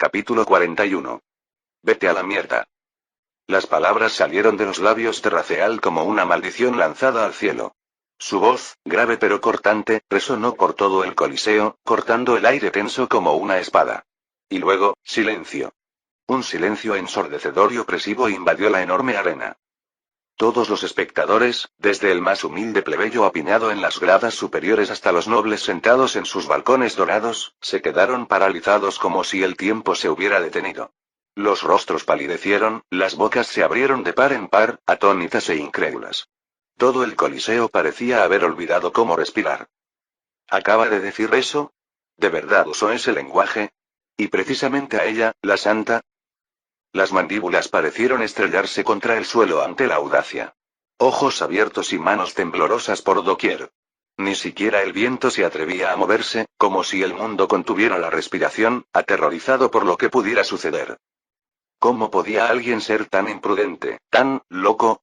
Capítulo 41. Vete a la mierda. Las palabras salieron de los labios de Raziel como una maldición lanzada al cielo. Su voz, grave pero cortante, resonó por todo el coliseo, cortando el aire tenso como una espada. Y luego, silencio. Un silencio ensordecedor y opresivo invadió la enorme arena. Todos los espectadores, desde el más humilde plebeyo apiñado en las gradas superiores hasta los nobles sentados en sus balcones dorados, se quedaron paralizados como si el tiempo se hubiera detenido. Los rostros palidecieron, las bocas se abrieron de par en par, atónitas e incrédulas. Todo el coliseo parecía haber olvidado cómo respirar. ¿Acaba de decir eso? ¿De verdad usó ese lenguaje? ¿Y precisamente a ella, la santa? Las mandíbulas parecieron estrellarse contra el suelo ante la audacia. Ojos abiertos y manos temblorosas por doquier. Ni siquiera el viento se atrevía a moverse, como si el mundo contuviera la respiración, aterrorizado por lo que pudiera suceder. ¿Cómo podía alguien ser tan imprudente, tan loco?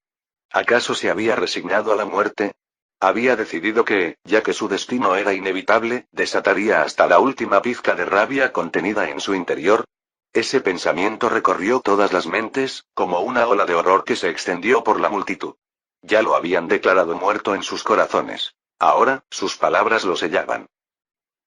¿Acaso se había resignado a la muerte? Había decidido que, ya que su destino era inevitable, desataría hasta la última pizca de rabia contenida en su interior. Ese pensamiento recorrió todas las mentes, como una ola de horror que se extendió por la multitud. Ya lo habían declarado muerto en sus corazones. Ahora, sus palabras lo sellaban.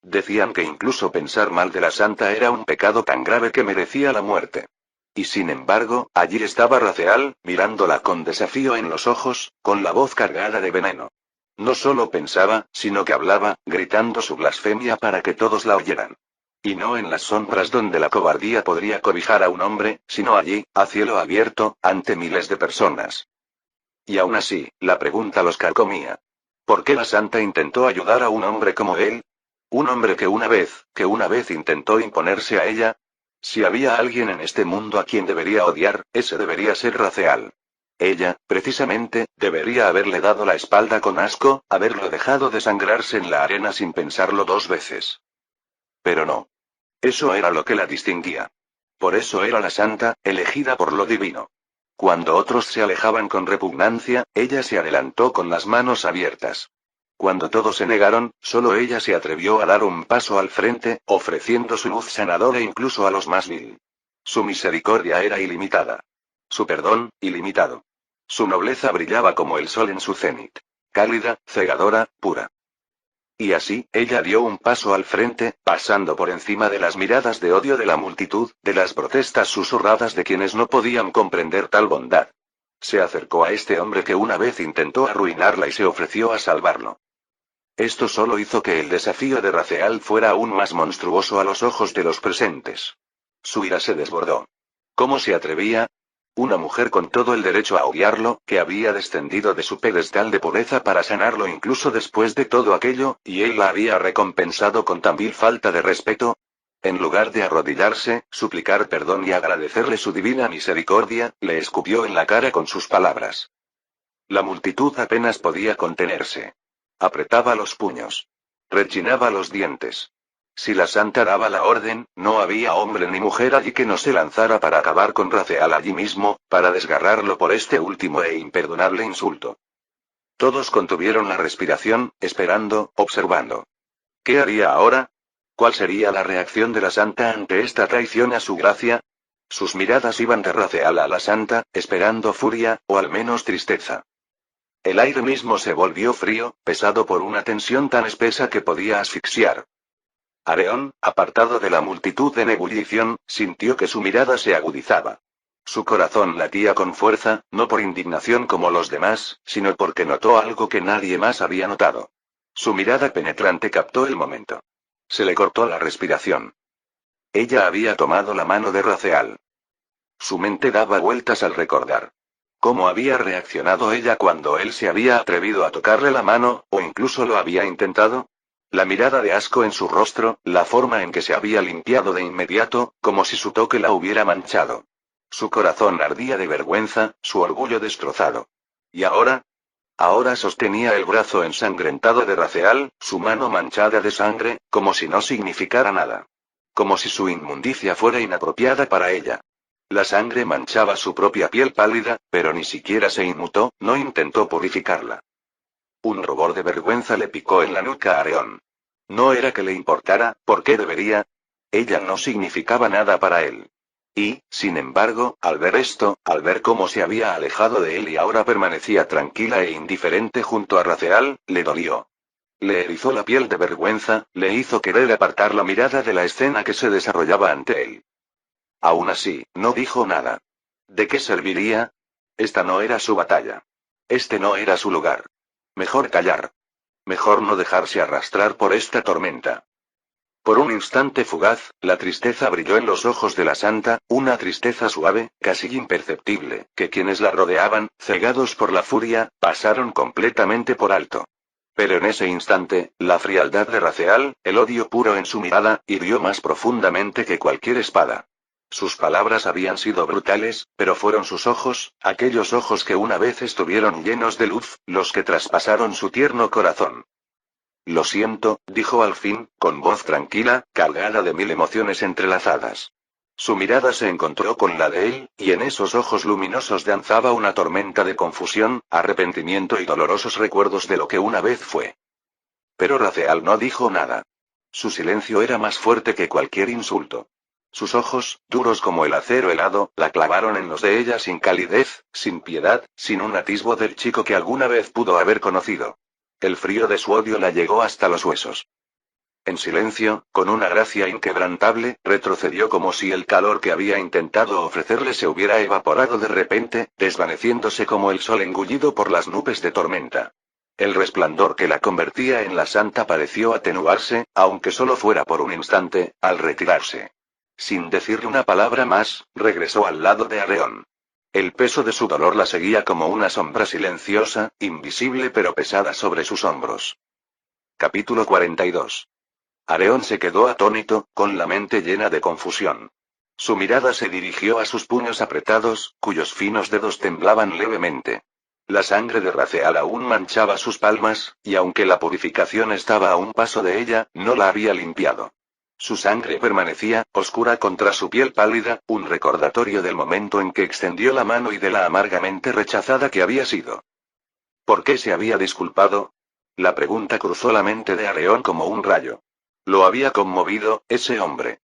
Decían que incluso pensar mal de la santa era un pecado tan grave que merecía la muerte. Y sin embargo, allí estaba Raziel, mirándola con desafío en los ojos, con la voz cargada de veneno. No solo pensaba, sino que hablaba, gritando su blasfemia para que todos la oyeran. Y no en las sombras donde la cobardía podría cobijar a un hombre, sino allí, a cielo abierto, ante miles de personas. Y aún así, la pregunta los carcomía. ¿Por qué la santa intentó ayudar a un hombre como él? Un hombre que una vez intentó imponerse a ella. Si había alguien en este mundo a quien debería odiar, ese debería ser Raziel. Ella, precisamente, debería haberle dado la espalda con asco, haberlo dejado desangrarse en la arena sin pensarlo dos veces. Pero no. Eso era lo que la distinguía. Por eso era la santa, elegida por lo divino. Cuando otros se alejaban con repugnancia, ella se adelantó con las manos abiertas. Cuando todos se negaron, solo ella se atrevió a dar un paso al frente, ofreciendo su luz sanadora incluso a los más vil. Su misericordia era ilimitada. Su perdón, ilimitado. Su nobleza brillaba como el sol en su cenit. Cálida, cegadora, pura. Y así, ella dio un paso al frente, pasando por encima de las miradas de odio de la multitud, de las protestas susurradas de quienes no podían comprender tal bondad. Se acercó a este hombre que una vez intentó arruinarla y se ofreció a salvarlo. Esto solo hizo que el desafío de Raziel fuera aún más monstruoso a los ojos de los presentes. Su ira se desbordó. ¿Cómo se atrevía? Una mujer con todo el derecho a odiarlo, que había descendido de su pedestal de pureza para sanarlo incluso después de todo aquello, y él la había recompensado con tan vil falta de respeto. En lugar de arrodillarse, suplicar perdón y agradecerle su divina misericordia, le escupió en la cara con sus palabras. La multitud apenas podía contenerse. Apretaba los puños. Rechinaba los dientes. Si la santa daba la orden, no había hombre ni mujer allí que no se lanzara para acabar con Raziel allí mismo, para desgarrarlo por este último e imperdonable insulto. Todos contuvieron la respiración, esperando, observando. ¿Qué haría ahora? ¿Cuál sería la reacción de la santa ante esta traición a su gracia? Sus miradas iban de Raziel a la santa, esperando furia, o al menos tristeza. El aire mismo se volvió frío, pesado por una tensión tan espesa que podía asfixiar. Areón, apartado de la multitud en ebullición, sintió que su mirada se agudizaba. Su corazón latía con fuerza, no por indignación como los demás, sino porque notó algo que nadie más había notado. Su mirada penetrante captó el momento. Se le cortó la respiración. Ella había tomado la mano de Raziel. Su mente daba vueltas al recordar. ¿Cómo había reaccionado ella cuando él se había atrevido a tocarle la mano, o incluso lo había intentado? La mirada de asco en su rostro, la forma en que se había limpiado de inmediato, como si su toque la hubiera manchado. Su corazón ardía de vergüenza, su orgullo destrozado. ¿Y ahora? Ahora sostenía el brazo ensangrentado de Raziel, su mano manchada de sangre, como si no significara nada. Como si su inmundicia fuera inapropiada para ella. La sangre manchaba su propia piel pálida, pero ni siquiera se inmutó, no intentó purificarla. Un rubor de vergüenza le picó en la nuca a Areón. No era que le importara, ¿por qué debería? Ella no significaba nada para él. Y, sin embargo, al ver esto, al ver cómo se había alejado de él y ahora permanecía tranquila e indiferente junto a Raceal, le dolió. Le erizó la piel de vergüenza, le hizo querer apartar la mirada de la escena que se desarrollaba ante él. Aún así, no dijo nada. ¿De qué serviría? Esta no era su batalla. Este no era su lugar. Mejor callar. Mejor no dejarse arrastrar por esta tormenta. Por un instante fugaz, la tristeza brilló en los ojos de la santa, una tristeza suave, casi imperceptible, que quienes la rodeaban, cegados por la furia, pasaron completamente por alto. Pero en ese instante, la frialdad de Raceal, el odio puro en su mirada, hirió más profundamente que cualquier espada. Sus palabras habían sido brutales, pero fueron sus ojos, aquellos ojos que una vez estuvieron llenos de luz, los que traspasaron su tierno corazón. Lo siento, dijo al fin, con voz tranquila, cargada de 1000 emociones entrelazadas. Su mirada se encontró con la de él, y en esos ojos luminosos danzaba una tormenta de confusión, arrepentimiento y dolorosos recuerdos de lo que una vez fue. Pero Raceal no dijo nada. Su silencio era más fuerte que cualquier insulto. Sus ojos, duros como el acero helado, la clavaron en los de ella sin calidez, sin piedad, sin un atisbo del chico que alguna vez pudo haber conocido. El frío de su odio la llegó hasta los huesos. En silencio, con una gracia inquebrantable, retrocedió como si el calor que había intentado ofrecerle se hubiera evaporado de repente, desvaneciéndose como el sol engullido por las nubes de tormenta. El resplandor que la convertía en la santa pareció atenuarse, aunque solo fuera por un instante, al retirarse. Sin decirle una palabra más, regresó al lado de Areón. El peso de su dolor la seguía como una sombra silenciosa, invisible pero pesada sobre sus hombros. Capítulo 42. Areón se quedó atónito, con la mente llena de confusión. Su mirada se dirigió a sus puños apretados, cuyos finos dedos temblaban levemente. La sangre de Raceal aún manchaba sus palmas, y aunque la purificación estaba a un paso de ella, no la había limpiado. Su sangre permanecía, oscura contra su piel pálida, un recordatorio del momento en que extendió la mano y de la amargamente rechazada que había sido. ¿Por qué se había disculpado? La pregunta cruzó la mente de Areón como un rayo. Lo había conmovido, ese hombre.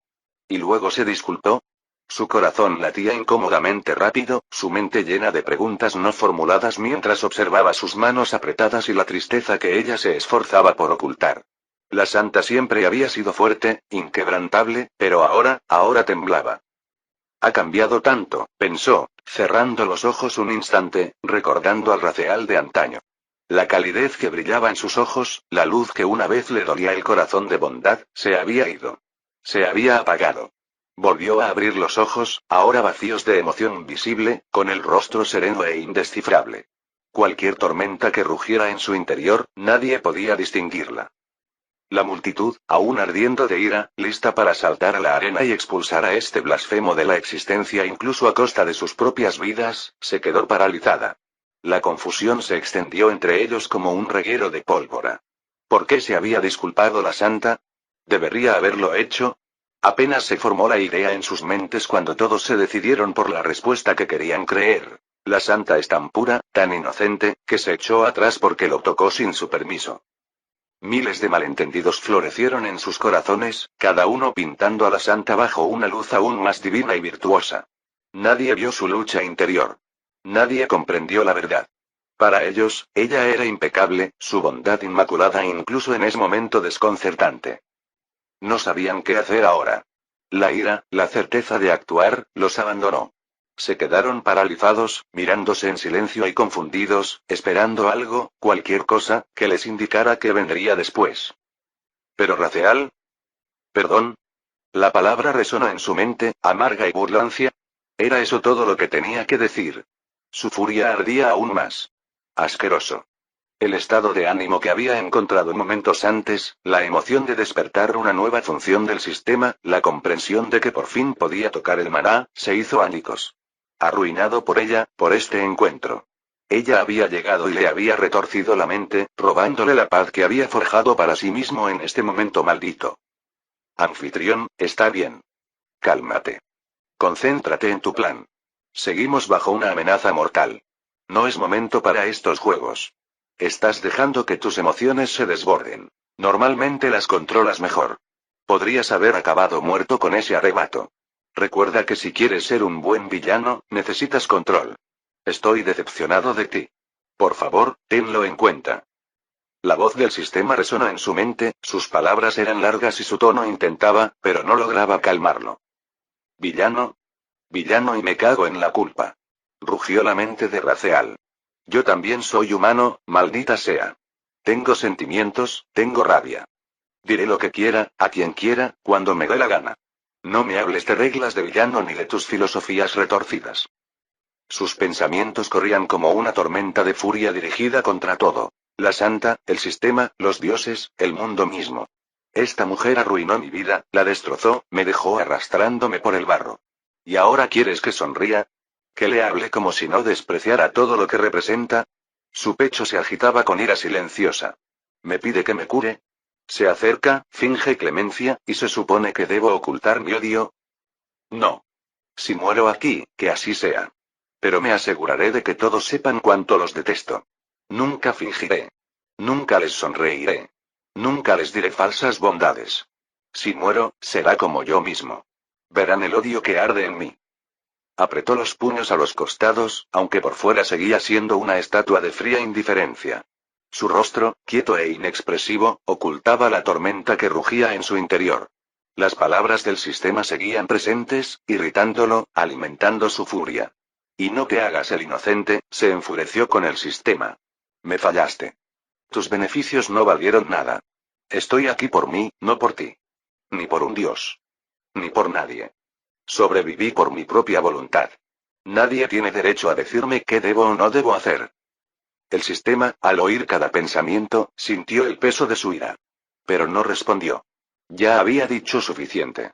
¿Y luego se disculpó? Su corazón latía incómodamente rápido, su mente llena de preguntas no formuladas mientras observaba sus manos apretadas y la tristeza que ella se esforzaba por ocultar. La santa siempre había sido fuerte, inquebrantable, pero ahora temblaba. Ha cambiado tanto, pensó, cerrando los ojos un instante, recordando al Raceal de antaño. La calidez que brillaba en sus ojos, la luz que una vez le dolía el corazón de bondad, se había ido. Se había apagado. Volvió a abrir los ojos, ahora vacíos de emoción visible, con el rostro sereno e indescifrable. Cualquier tormenta que rugiera en su interior, nadie podía distinguirla. La multitud, aún ardiendo de ira, lista para saltar a la arena y expulsar a este blasfemo de la existencia incluso a costa de sus propias vidas, se quedó paralizada. La confusión se extendió entre ellos como un reguero de pólvora. ¿Por qué se había disculpado la santa? ¿Debería haberlo hecho? Apenas se formó la idea en sus mentes cuando todos se decidieron por la respuesta que querían creer. La santa es tan pura, tan inocente, que se echó atrás porque lo tocó sin su permiso. Miles de malentendidos florecieron en sus corazones, cada uno pintando a la santa bajo una luz aún más divina y virtuosa. Nadie vio su lucha interior. Nadie comprendió la verdad. Para ellos, ella era impecable, su bondad inmaculada incluso en ese momento desconcertante. No sabían qué hacer ahora. La ira, la certeza de actuar, los abandonó. Se quedaron paralizados, mirándose en silencio y confundidos, esperando algo, cualquier cosa, que les indicara qué vendría después. ¿Pero Raceal? ¿Perdón? La palabra resonó en su mente, amarga y burlancia. Era eso todo lo que tenía que decir. Su furia ardía aún más. Asqueroso. El estado de ánimo que había encontrado momentos antes, la emoción de despertar una nueva función del sistema, la comprensión de que por fin podía tocar el maná, se hizo añicos. Arruinado por ella, por este encuentro. Ella había llegado y le había retorcido la mente, robándole la paz que había forjado para sí mismo en este momento maldito. Anfitrión, está bien. Cálmate. Concéntrate en tu plan. Seguimos bajo una amenaza mortal. No es momento para estos juegos. Estás dejando que tus emociones se desborden. Normalmente las controlas mejor. Podrías haber acabado muerto con ese arrebato. Recuerda que si quieres ser un buen villano, necesitas control. Estoy decepcionado de ti. Por favor, tenlo en cuenta. La voz del sistema resonó en su mente, sus palabras eran largas y su tono intentaba, pero no lograba calmarlo. ¿Villano? Villano y me cago en la culpa. Rugió la mente de Raziel. Yo también soy humano, maldita sea. Tengo sentimientos, tengo rabia. Diré lo que quiera, a quien quiera, cuando me dé la gana. No me hables de reglas de villano ni de tus filosofías retorcidas. Sus pensamientos corrían como una tormenta de furia dirigida contra todo. La santa, el sistema, los dioses, el mundo mismo. Esta mujer arruinó mi vida, la destrozó, me dejó arrastrándome por el barro. ¿Y ahora quieres que sonría? ¿Que le hable como si no despreciara todo lo que representa? Su pecho se agitaba con ira silenciosa. ¿Me pide que me cure? Se acerca, finge clemencia, y se supone que debo ocultar mi odio. No. Si muero aquí, que así sea. Pero me aseguraré de que todos sepan cuánto los detesto. Nunca fingiré. Nunca les sonreiré. Nunca les diré falsas bondades. Si muero, será como yo mismo. Verán el odio que arde en mí. Apretó los puños a los costados, aunque por fuera seguía siendo una estatua de fría indiferencia. Su rostro, quieto e inexpresivo, ocultaba la tormenta que rugía en su interior. Las palabras del sistema seguían presentes, irritándolo, alimentando su furia. Y no te hagas el inocente, se enfureció con el sistema. Me fallaste. Tus beneficios no valieron nada. Estoy aquí por mí, no por ti. Ni por un dios. Ni por nadie. Sobreviví por mi propia voluntad. Nadie tiene derecho a decirme qué debo o no debo hacer. El sistema, al oír cada pensamiento, sintió el peso de su ira. Pero no respondió. Ya había dicho suficiente.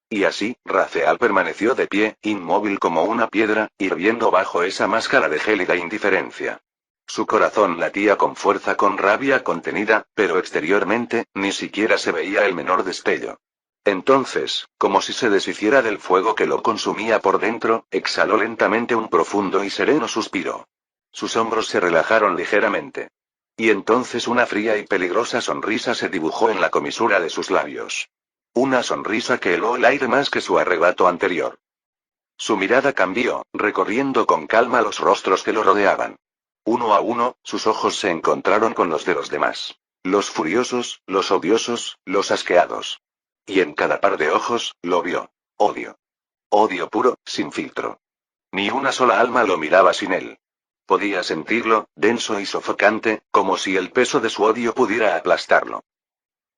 Y así, Raziel permaneció de pie, inmóvil como una piedra, hirviendo bajo esa máscara de gélida indiferencia. Su corazón latía con fuerza, con rabia contenida, pero exteriormente, ni siquiera se veía el menor destello. Entonces, como si se deshiciera del fuego que lo consumía por dentro, exhaló lentamente un profundo y sereno suspiro. Sus hombros se relajaron ligeramente. Y entonces una fría y peligrosa sonrisa se dibujó en la comisura de sus labios. Una sonrisa que heló el aire más que su arrebato anterior. Su mirada cambió, recorriendo con calma los rostros que lo rodeaban. Uno a uno, sus ojos se encontraron con los de los demás. Los furiosos, los odiosos, los asqueados. Y en cada par de ojos, lo vio. Odio. Odio puro, sin filtro. Ni una sola alma lo miraba sin él. Podía sentirlo, denso y sofocante, como si el peso de su odio pudiera aplastarlo.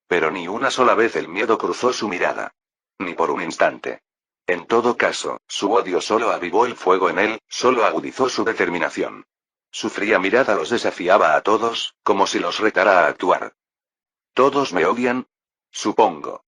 Pero ni una sola vez el miedo cruzó su mirada. Ni por un instante. En todo caso, su odio solo avivó el fuego en él, solo agudizó su determinación. Su fría mirada los desafiaba a todos, como si los retara a actuar. ¿Todos me odian? Supongo.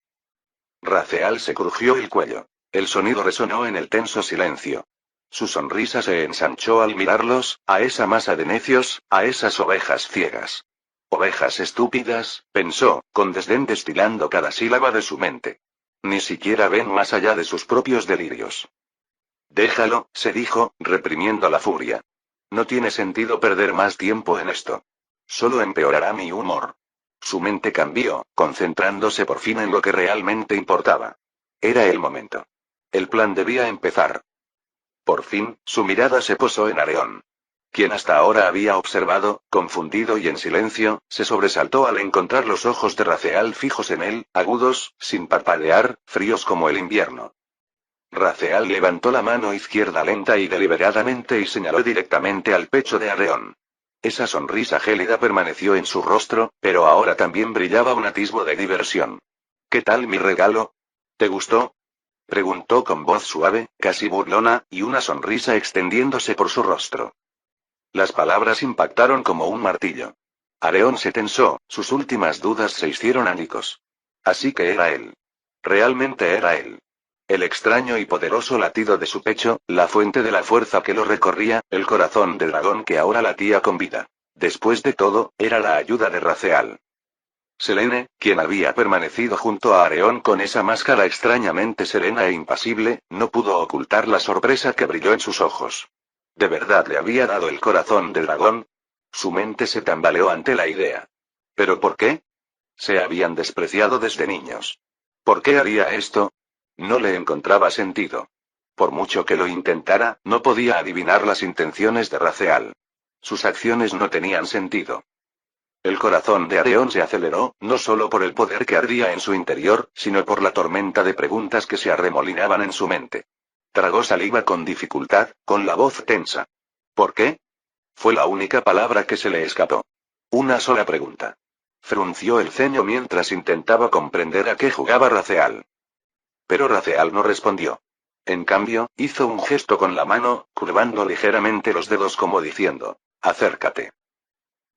Raziel se crujió el cuello. El sonido resonó en el tenso silencio. Su sonrisa se ensanchó al mirarlos, a esa masa de necios, a esas ovejas ciegas. Ovejas estúpidas, pensó, con desdén destilando cada sílaba de su mente. Ni siquiera ven más allá de sus propios delirios. Déjalo, se dijo, reprimiendo la furia. No tiene sentido perder más tiempo en esto. Solo empeorará mi humor. Su mente cambió, concentrándose por fin en lo que realmente importaba. Era el momento. El plan debía empezar. Por fin, su mirada se posó en Areón. Quien hasta ahora había observado, confundido y en silencio, se sobresaltó al encontrar los ojos de Raziel fijos en él, agudos, sin parpadear, fríos como el invierno. Raziel levantó la mano izquierda lenta y deliberadamente y señaló directamente al pecho de Areón. Esa sonrisa gélida permaneció en su rostro, pero ahora también brillaba un atisbo de diversión. ¿Qué tal mi regalo? ¿Te gustó? Preguntó con voz suave, casi burlona, y una sonrisa extendiéndose por su rostro. Las palabras impactaron como un martillo. Areón se tensó, sus últimas dudas se hicieron añicos. Así que era él. Realmente era él. El extraño y poderoso latido de su pecho, la fuente de la fuerza que lo recorría, el corazón de dragón que ahora latía con vida. Después de todo, era la ayuda de Raziel. Selene, quien había permanecido junto a Areón con esa máscara extrañamente serena e impasible, no pudo ocultar la sorpresa que brilló en sus ojos. ¿De verdad le había dado el corazón de dragón? Su mente se tambaleó ante la idea. ¿Pero por qué? Se habían despreciado desde niños. ¿Por qué haría esto? No le encontraba sentido. Por mucho que lo intentara, no podía adivinar las intenciones de Raziel. Sus acciones no tenían sentido. El corazón de Areón se aceleró, no solo por el poder que ardía en su interior, sino por la tormenta de preguntas que se arremolinaban en su mente. Tragó saliva con dificultad, con la voz tensa. ¿Por qué? Fue la única palabra que se le escapó. Una sola pregunta. Frunció el ceño mientras intentaba comprender a qué jugaba Raziel. Pero Raziel no respondió. En cambio, hizo un gesto con la mano, curvando ligeramente los dedos como diciendo, acércate.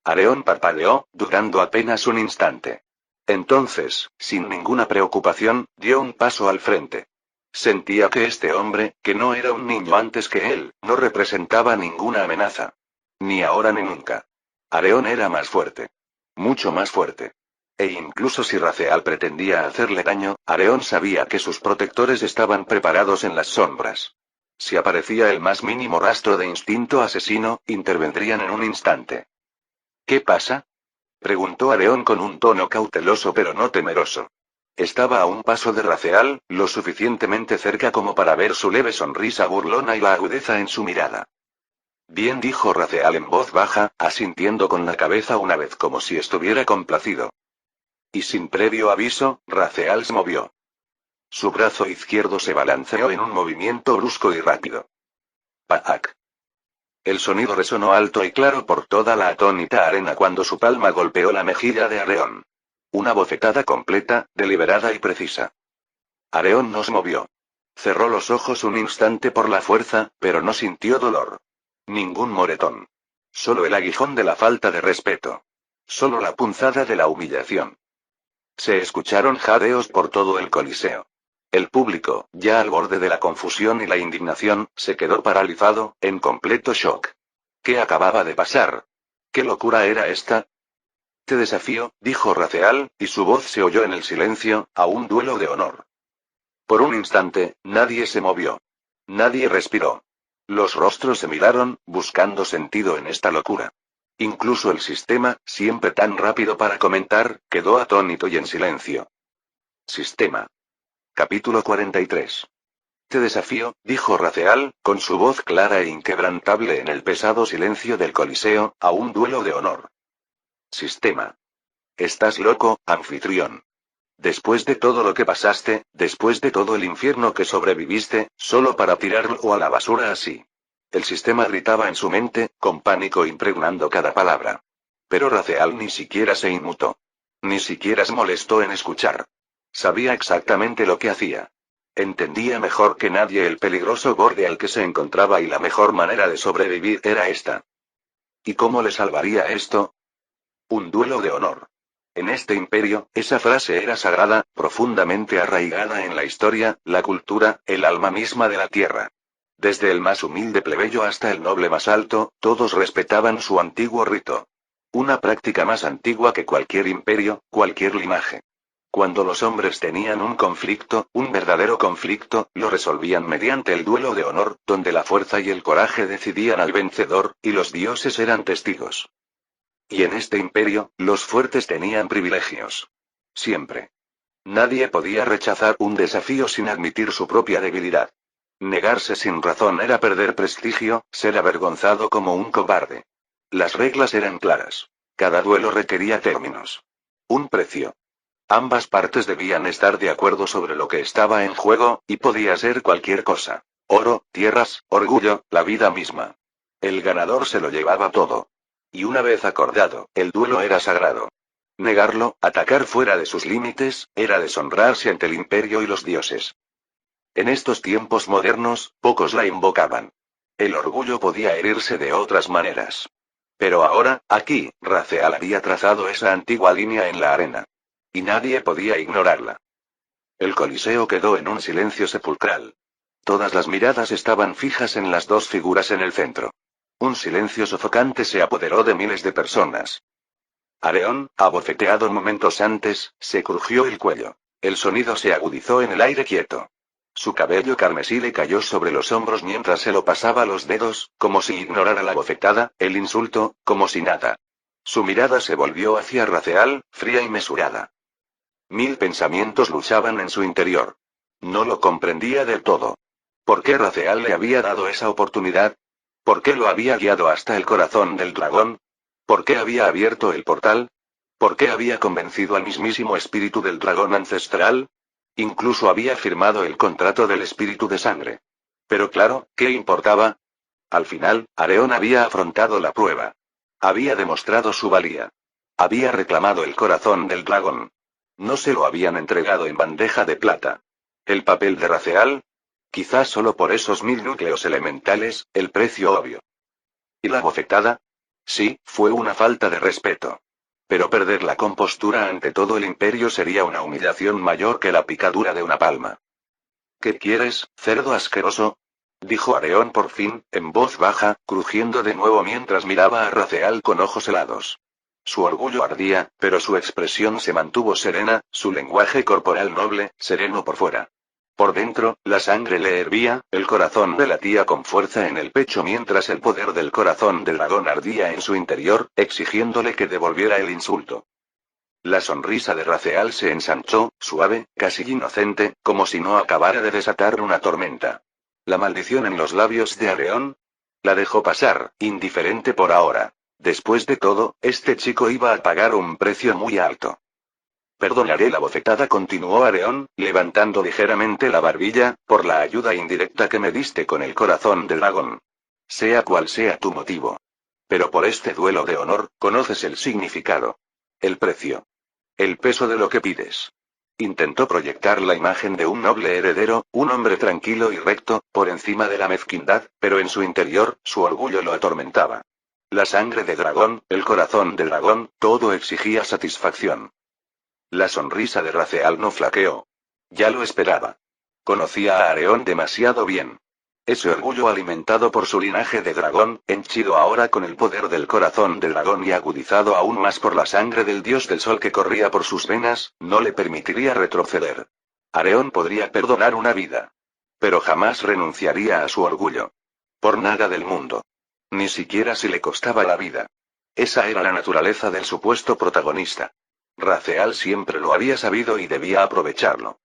Areón parpadeó, durando apenas un instante. Entonces, sin ninguna preocupación, dio un paso al frente. Sentía que este hombre, que no era un niño antes que él, no representaba ninguna amenaza. Ni ahora ni nunca. Areón era más fuerte. Mucho más fuerte. E incluso si Raziel pretendía hacerle daño, Areón sabía que sus protectores estaban preparados en las sombras. Si aparecía el más mínimo rastro de instinto asesino, intervendrían en un instante. ¿Qué pasa? Preguntó Areón con un tono cauteloso pero no temeroso. Estaba a un paso de Raziel, lo suficientemente cerca como para ver su leve sonrisa burlona y la agudeza en su mirada. Bien, dijo Raziel en voz baja, asintiendo con la cabeza una vez como si estuviera complacido. Y sin previo aviso, Raziel se movió. Su brazo izquierdo se balanceó en un movimiento brusco y rápido. ¡Pac! El sonido resonó alto y claro por toda la atónita arena cuando su palma golpeó la mejilla de Areón. Una bofetada completa, deliberada y precisa. Areón no se movió. Cerró los ojos un instante por la fuerza, pero no sintió dolor. Ningún moretón. Solo el aguijón de la falta de respeto. Solo la punzada de la humillación. Se escucharon jadeos por todo el coliseo. El público, ya al borde de la confusión y la indignación, se quedó paralizado, en completo shock. ¿Qué acababa de pasar? ¿Qué locura era esta? Te desafío, dijo Raziel, y su voz se oyó en el silencio, a un duelo de honor. Por un instante, nadie se movió. Nadie respiró. Los rostros se miraron, buscando sentido en esta locura. Incluso el sistema, siempre tan rápido para comentar, quedó atónito y en silencio. Sistema. Capítulo 43. Te desafío, dijo Raziel, con su voz clara e inquebrantable en el pesado silencio del coliseo, a un duelo de honor. Sistema. Estás loco, anfitrión. Después de todo lo que pasaste, después de todo el infierno que sobreviviste, solo para tirarlo a la basura así. El sistema gritaba en su mente, con pánico impregnando cada palabra. Pero Raziel ni siquiera se inmutó. Ni siquiera se molestó en escuchar. Sabía exactamente lo que hacía. Entendía mejor que nadie el peligroso borde al que se encontraba y la mejor manera de sobrevivir era esta. ¿Y cómo le salvaría esto? Un duelo de honor. En este imperio, esa frase era sagrada, profundamente arraigada en la historia, la cultura, el alma misma de la tierra. Desde el más humilde plebeyo hasta el noble más alto, todos respetaban su antiguo rito. Una práctica más antigua que cualquier imperio, cualquier linaje. Cuando los hombres tenían un conflicto, un verdadero conflicto, lo resolvían mediante el duelo de honor, donde la fuerza y el coraje decidían al vencedor, y los dioses eran testigos. Y en este imperio, los fuertes tenían privilegios. Siempre. Nadie podía rechazar un desafío sin admitir su propia debilidad. Negarse sin razón era perder prestigio, ser avergonzado como un cobarde. Las reglas eran claras. Cada duelo requería términos. Un precio. Ambas partes debían estar de acuerdo sobre lo que estaba en juego, y podía ser cualquier cosa. Oro, tierras, orgullo, la vida misma. El ganador se lo llevaba todo. Y una vez acordado, el duelo era sagrado. Negarlo, atacar fuera de sus límites, era deshonrarse ante el imperio y los dioses. En estos tiempos modernos, pocos la invocaban. El orgullo podía herirse de otras maneras. Pero ahora, aquí, Raziel había trazado esa antigua línea en la arena. Y nadie podía ignorarla. El coliseo quedó en un silencio sepulcral. Todas las miradas estaban fijas en las dos figuras en el centro. Un silencio sofocante se apoderó de miles de personas. Areón, abofeteado momentos antes, se crujió el cuello. El sonido se agudizó en el aire quieto. Su cabello carmesí le cayó sobre los hombros mientras se lo pasaba los dedos, como si ignorara la bofetada, el insulto, como si nada. Su mirada se volvió hacia Raziel, fría y mesurada. Mil pensamientos luchaban en su interior. No lo comprendía del todo. ¿Por qué Raziel le había dado esa oportunidad? ¿Por qué lo había guiado hasta el corazón del dragón? ¿Por qué había abierto el portal? ¿Por qué había convencido al mismísimo espíritu del dragón ancestral? Incluso había firmado el contrato del espíritu de sangre. Pero claro, ¿qué importaba? Al final, Areón había afrontado la prueba. Había demostrado su valía. Había reclamado el corazón del dragón. No se lo habían entregado en bandeja de plata. ¿El papel de Raziel? Quizás solo por esos 1000 núcleos elementales, el precio obvio. ¿Y la bofetada? Sí, fue una falta de respeto. Pero perder la compostura ante todo el imperio sería una humillación mayor que la picadura de una palma. ¿Qué quieres, cerdo asqueroso? Dijo Areón por fin, en voz baja, crujiendo de nuevo mientras miraba a Raziel con ojos helados. Su orgullo ardía, pero su expresión se mantuvo serena, su lenguaje corporal noble, sereno por fuera. Por dentro, la sangre le hervía, el corazón le latía con fuerza en el pecho mientras el poder del corazón del dragón ardía en su interior, exigiéndole que devolviera el insulto. La sonrisa de Raziel se ensanchó, suave, casi inocente, como si no acabara de desatar una tormenta. La maldición en los labios de Areón la dejó pasar, indiferente por ahora. Después de todo, este chico iba a pagar un precio muy alto. Perdonaré la bofetada, continuó Areón, levantando ligeramente la barbilla, por la ayuda indirecta que me diste con el corazón del dragón. Sea cual sea tu motivo. Pero por este duelo de honor, conoces el significado. El precio. El peso de lo que pides. Intentó proyectar la imagen de un noble heredero, un hombre tranquilo y recto, por encima de la mezquindad, pero en su interior, su orgullo lo atormentaba. La sangre de dragón, el corazón de dragón, todo exigía satisfacción. La sonrisa de Raziel no flaqueó. Ya lo esperaba. Conocía a Areón demasiado bien. Ese orgullo alimentado por su linaje de dragón, henchido ahora con el poder del corazón del dragón y agudizado aún más por la sangre del dios del sol que corría por sus venas, no le permitiría retroceder. Areón podría perdonar una vida. Pero jamás renunciaría a su orgullo. Por nada del mundo. Ni siquiera si le costaba la vida. Esa era la naturaleza del supuesto protagonista. Raziel siempre lo había sabido y debía aprovecharlo.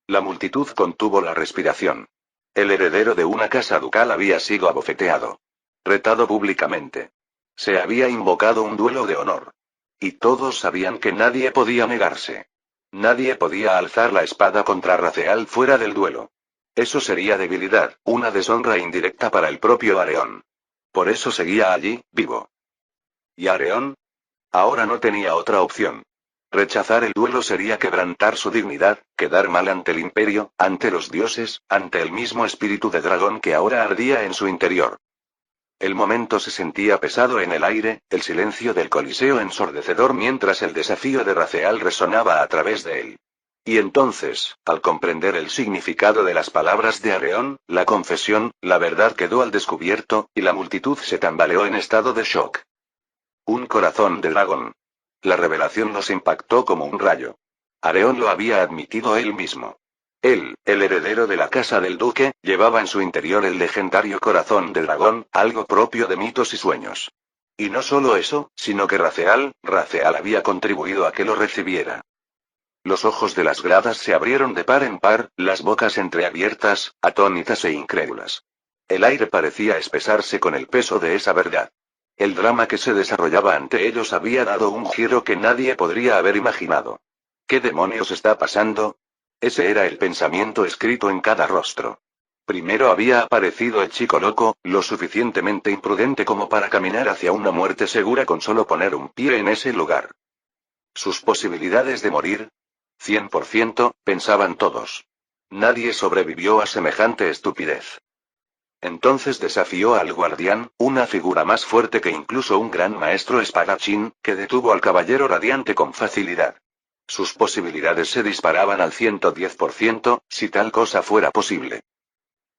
La multitud contuvo la respiración. El heredero de una casa ducal había sido abofeteado. Retado públicamente. Se había invocado un duelo de honor. Y todos sabían que nadie podía negarse. Nadie podía alzar la espada contra Raziel fuera del duelo. Eso sería debilidad, una deshonra indirecta para el propio Areón. Por eso seguía allí, vivo. ¿Y Areón? Ahora no tenía otra opción. Rechazar el duelo sería quebrantar su dignidad, quedar mal ante el imperio, ante los dioses, ante el mismo espíritu de dragón que ahora ardía en su interior. El momento se sentía pesado en el aire, el silencio del coliseo ensordecedor mientras el desafío de Raziel resonaba a través de él. Y entonces, al comprender el significado de las palabras de Areón, la confesión, la verdad quedó al descubierto, y la multitud se tambaleó en estado de shock. Un corazón de dragón. La revelación los impactó como un rayo. Areón lo había admitido él mismo. Él, el heredero de la casa del duque, llevaba en su interior el legendario corazón de dragón, algo propio de mitos y sueños. Y no solo eso, sino que Raziel había contribuido a que lo recibiera. Los ojos de las gradas se abrieron de par en par, las bocas entreabiertas, atónitas e incrédulas. El aire parecía espesarse con el peso de esa verdad. El drama que se desarrollaba ante ellos había dado un giro que nadie podría haber imaginado. ¿Qué demonios está pasando? Ese era el pensamiento escrito en cada rostro. Primero había aparecido el chico loco, lo suficientemente imprudente como para caminar hacia una muerte segura con solo poner un pie en ese lugar. Sus posibilidades de morir. 100%, pensaban todos. Nadie sobrevivió a semejante estupidez. Entonces desafió al guardián, una figura más fuerte que incluso un gran maestro espadachín, que detuvo al caballero radiante con facilidad. Sus posibilidades se disparaban al 110%, si tal cosa fuera posible.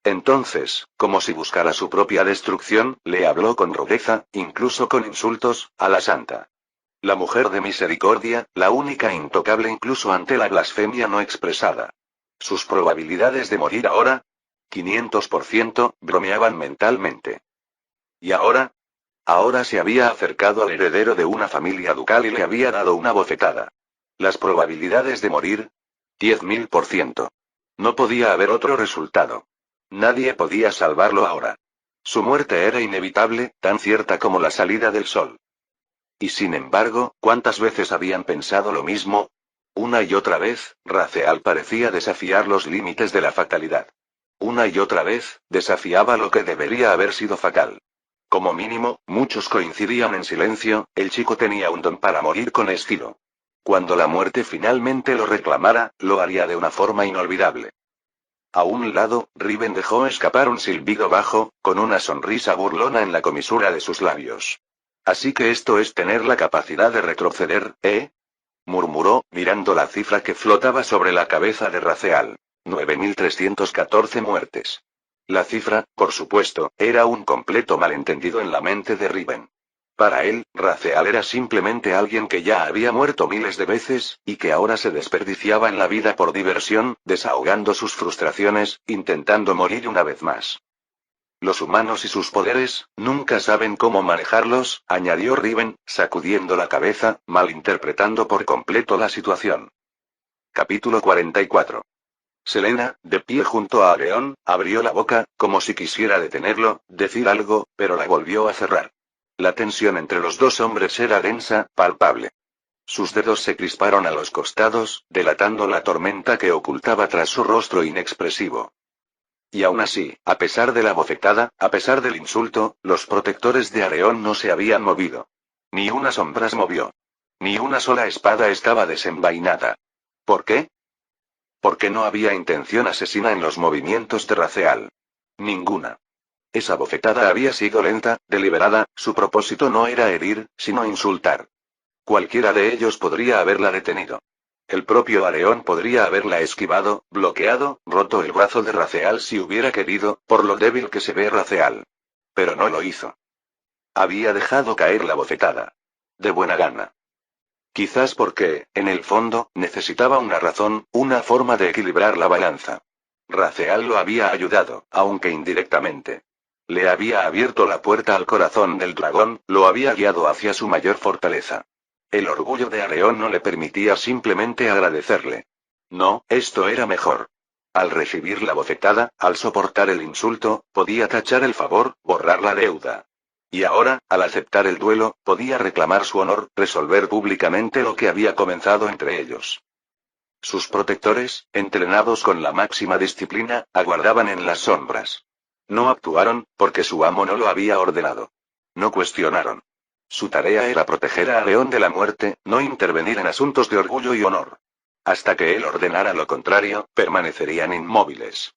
Entonces, como si buscara su propia destrucción, le habló con rudeza, incluso con insultos, a la santa. La mujer de misericordia, la única intocable incluso ante la blasfemia no expresada. Sus probabilidades de morir ahora, 500%, bromeaban mentalmente. ¿Y ahora? Ahora se había acercado al heredero de una familia ducal y le había dado una bofetada. Las probabilidades de morir: 10.000%. No podía haber otro resultado. Nadie podía salvarlo ahora. Su muerte era inevitable, tan cierta como la salida del sol. Y sin embargo, ¿cuántas veces habían pensado lo mismo? Una y otra vez, Raziel parecía desafiar los límites de la fatalidad. Una y otra vez, desafiaba lo que debería haber sido fatal. Como mínimo, muchos coincidían en silencio, el chico tenía un don para morir con estilo. Cuando la muerte finalmente lo reclamara, lo haría de una forma inolvidable. A un lado, Riven dejó escapar un silbido bajo, con una sonrisa burlona en la comisura de sus labios. Así que esto es tener la capacidad de retroceder, ¿eh? Murmuró, mirando la cifra que flotaba sobre la cabeza de Raziel. 9.314 muertes. La cifra, por supuesto, era un completo malentendido en la mente de Riven. Para él, Raziel era simplemente alguien que ya había muerto miles de veces, y que ahora se desperdiciaba en la vida por diversión, desahogando sus frustraciones, intentando morir una vez más. Los humanos y sus poderes, nunca saben cómo manejarlos, añadió Riven, sacudiendo la cabeza, malinterpretando por completo la situación. Capítulo 44. Selena, de pie junto a Areón, abrió la boca, como si quisiera detenerlo, decir algo, pero la volvió a cerrar. La tensión entre los dos hombres era densa, palpable. Sus dedos se crisparon a los costados, delatando la tormenta que ocultaba tras su rostro inexpresivo. Y aún así, a pesar de la bofetada, a pesar del insulto, los protectores de Areón no se habían movido. Ni una sombra se movió. Ni una sola espada estaba desenvainada. ¿Por qué? Porque no había intención asesina en los movimientos de Raziel. Ninguna. Esa bofetada había sido lenta, deliberada, su propósito no era herir, sino insultar. Cualquiera de ellos podría haberla detenido. El propio Areón podría haberla esquivado, bloqueado, roto el brazo de Raziel si hubiera querido, por lo débil que se ve Raziel. Pero no lo hizo. Había dejado caer la bofetada. De buena gana. Quizás porque, en el fondo, necesitaba una razón, una forma de equilibrar la balanza. Raziel lo había ayudado, aunque indirectamente. Le había abierto la puerta al corazón del dragón, lo había guiado hacia su mayor fortaleza. El orgullo de Areón no le permitía simplemente agradecerle. No, esto era mejor. Al recibir la bofetada, al soportar el insulto, podía tachar el favor, borrar la deuda. Y ahora, al aceptar el duelo, podía reclamar su honor, resolver públicamente lo que había comenzado entre ellos. Sus protectores, entrenados con la máxima disciplina, aguardaban en las sombras. No actuaron, porque su amo no lo había ordenado. No cuestionaron. Su tarea era proteger a Areón de la muerte, no intervenir en asuntos de orgullo y honor. Hasta que él ordenara lo contrario, permanecerían inmóviles.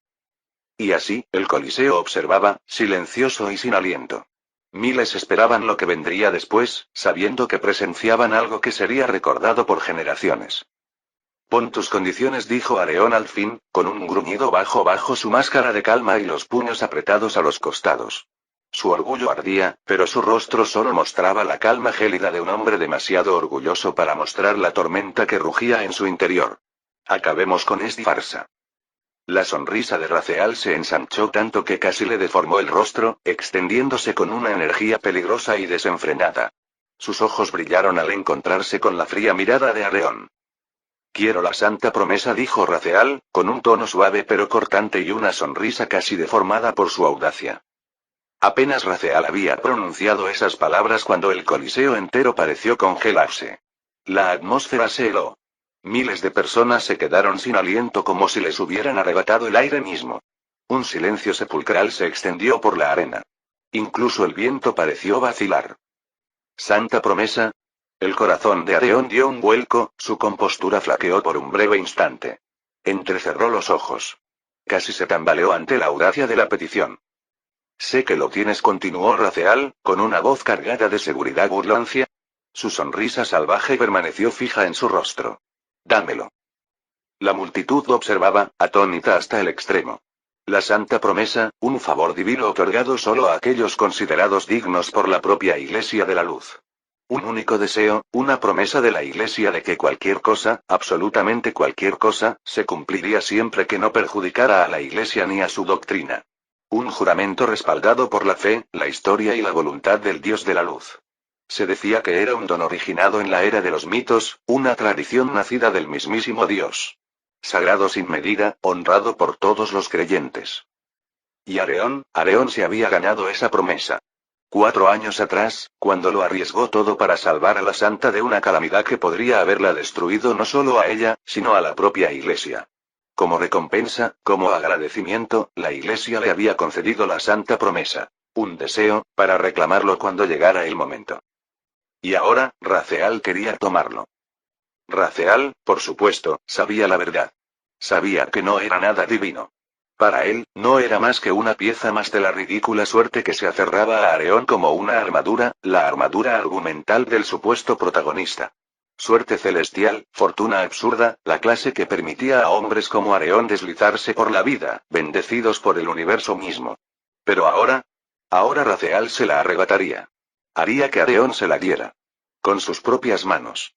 Y así, el Coliseo observaba, silencioso y sin aliento. Miles esperaban lo que vendría después, sabiendo que presenciaban algo que sería recordado por generaciones. Pon tus condiciones, dijo Areón al fin, con un gruñido bajo su máscara de calma y los puños apretados a los costados. Su orgullo ardía, pero su rostro solo mostraba la calma gélida de un hombre demasiado orgulloso para mostrar la tormenta que rugía en su interior. Acabemos con esta farsa. La sonrisa de Raziel se ensanchó tanto que casi le deformó el rostro, extendiéndose con una energía peligrosa y desenfrenada. Sus ojos brillaron al encontrarse con la fría mirada de Areón. Quiero la santa promesa, dijo Raziel, con un tono suave pero cortante y una sonrisa casi deformada por su audacia. Apenas Raziel había pronunciado esas palabras cuando el coliseo entero pareció congelarse. La atmósfera se heló. Miles de personas se quedaron sin aliento como si les hubieran arrebatado el aire mismo. Un silencio sepulcral se extendió por la arena. Incluso el viento pareció vacilar. ¿Santa promesa? El corazón de Areón dio un vuelco, su compostura flaqueó por un breve instante. Entrecerró los ojos. Casi se tambaleó ante la audacia de la petición. Sé que lo tienes, continuó Raziel, con una voz cargada de seguridad burlancia. Su sonrisa salvaje permaneció fija en su rostro. Dámelo. La multitud observaba, atónita hasta el extremo. La santa promesa, un favor divino otorgado solo a aquellos considerados dignos por la propia Iglesia de la Luz. Un único deseo, una promesa de la Iglesia de que cualquier cosa, absolutamente cualquier cosa, se cumpliría siempre que no perjudicara a la Iglesia ni a su doctrina. Un juramento respaldado por la fe, la historia y la voluntad del Dios de la Luz. Se decía que era un don originado en la era de los mitos, una tradición nacida del mismísimo Dios. Sagrado sin medida, honrado por todos los creyentes. Y Areón se había ganado esa promesa. 4 años atrás, cuando lo arriesgó todo para salvar a la santa de una calamidad que podría haberla destruido no solo a ella, sino a la propia iglesia. Como recompensa, como agradecimiento, la iglesia le había concedido la santa promesa. Un deseo, para reclamarlo cuando llegara el momento. Y ahora, Raceal quería tomarlo. Raceal, por supuesto, sabía la verdad. Sabía que no era nada divino. Para él, no era más que una pieza más de la ridícula suerte que se aferraba a Areón como una armadura, la armadura argumental del supuesto protagonista. Suerte celestial, fortuna absurda, la clase que permitía a hombres como Areón deslizarse por la vida, bendecidos por el universo mismo. Pero ahora Raceal se la arrebataría. Haría que Areón se la diera. Con sus propias manos.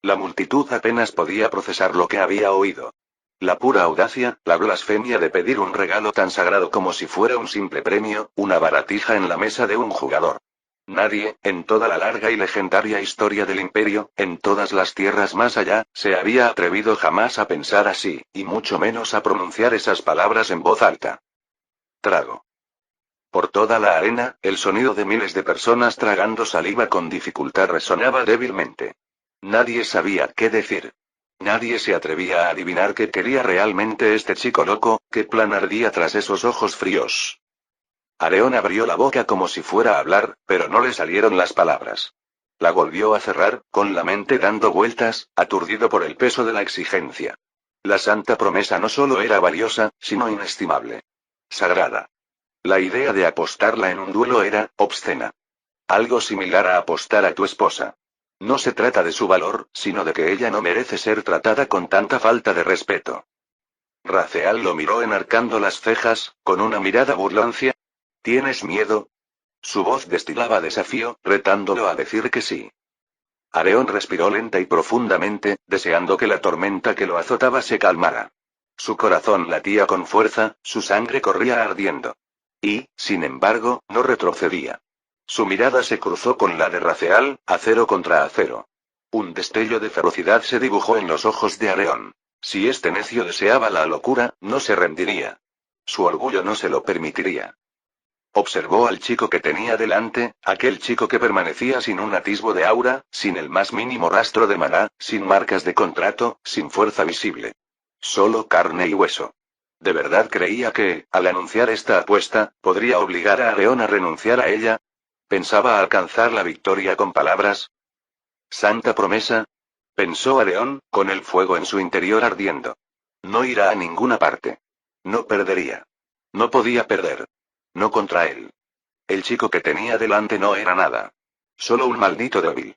La multitud apenas podía procesar lo que había oído. La pura audacia, la blasfemia de pedir un regalo tan sagrado como si fuera un simple premio, una baratija en la mesa de un jugador. Nadie, en toda la larga y legendaria historia del imperio, en todas las tierras más allá, se había atrevido jamás a pensar así, y mucho menos a pronunciar esas palabras en voz alta. Trago. Por toda la arena, el sonido de miles de personas tragando saliva con dificultad resonaba débilmente. Nadie sabía qué decir. Nadie se atrevía a adivinar qué quería realmente este chico loco, qué plan ardía tras esos ojos fríos. Areón abrió la boca como si fuera a hablar, pero no le salieron las palabras. La volvió a cerrar, con la mente dando vueltas, aturdido por el peso de la exigencia. La santa promesa no solo era valiosa, sino inestimable. Sagrada. La idea de apostarla en un duelo era, obscena. Algo similar a apostar a tu esposa. No se trata de su valor, sino de que ella no merece ser tratada con tanta falta de respeto. Raceal lo miró enarcando las cejas, con una mirada burlancia. ¿Tienes miedo? Su voz destilaba desafío, retándolo a decir que sí. Areón respiró lenta y profundamente, deseando que la tormenta que lo azotaba se calmara. Su corazón latía con fuerza, su sangre corría ardiendo. Y, sin embargo, no retrocedía. Su mirada se cruzó con la de Raceal, acero contra acero. Un destello de ferocidad se dibujó en los ojos de Areón. Si este necio deseaba la locura, no se rendiría. Su orgullo no se lo permitiría. Observó al chico que tenía delante, aquel chico que permanecía sin un atisbo de aura, sin el más mínimo rastro de maná, sin marcas de contrato, sin fuerza visible. Solo carne y hueso. ¿De verdad creía que, al anunciar esta apuesta, podría obligar a Areón a renunciar a ella? ¿Pensaba alcanzar la victoria con palabras? ¿Santa promesa? Pensó Areón, con el fuego en su interior ardiendo. No irá a ninguna parte. No perdería. No podía perder. No contra él. El chico que tenía delante no era nada. Solo un maldito débil.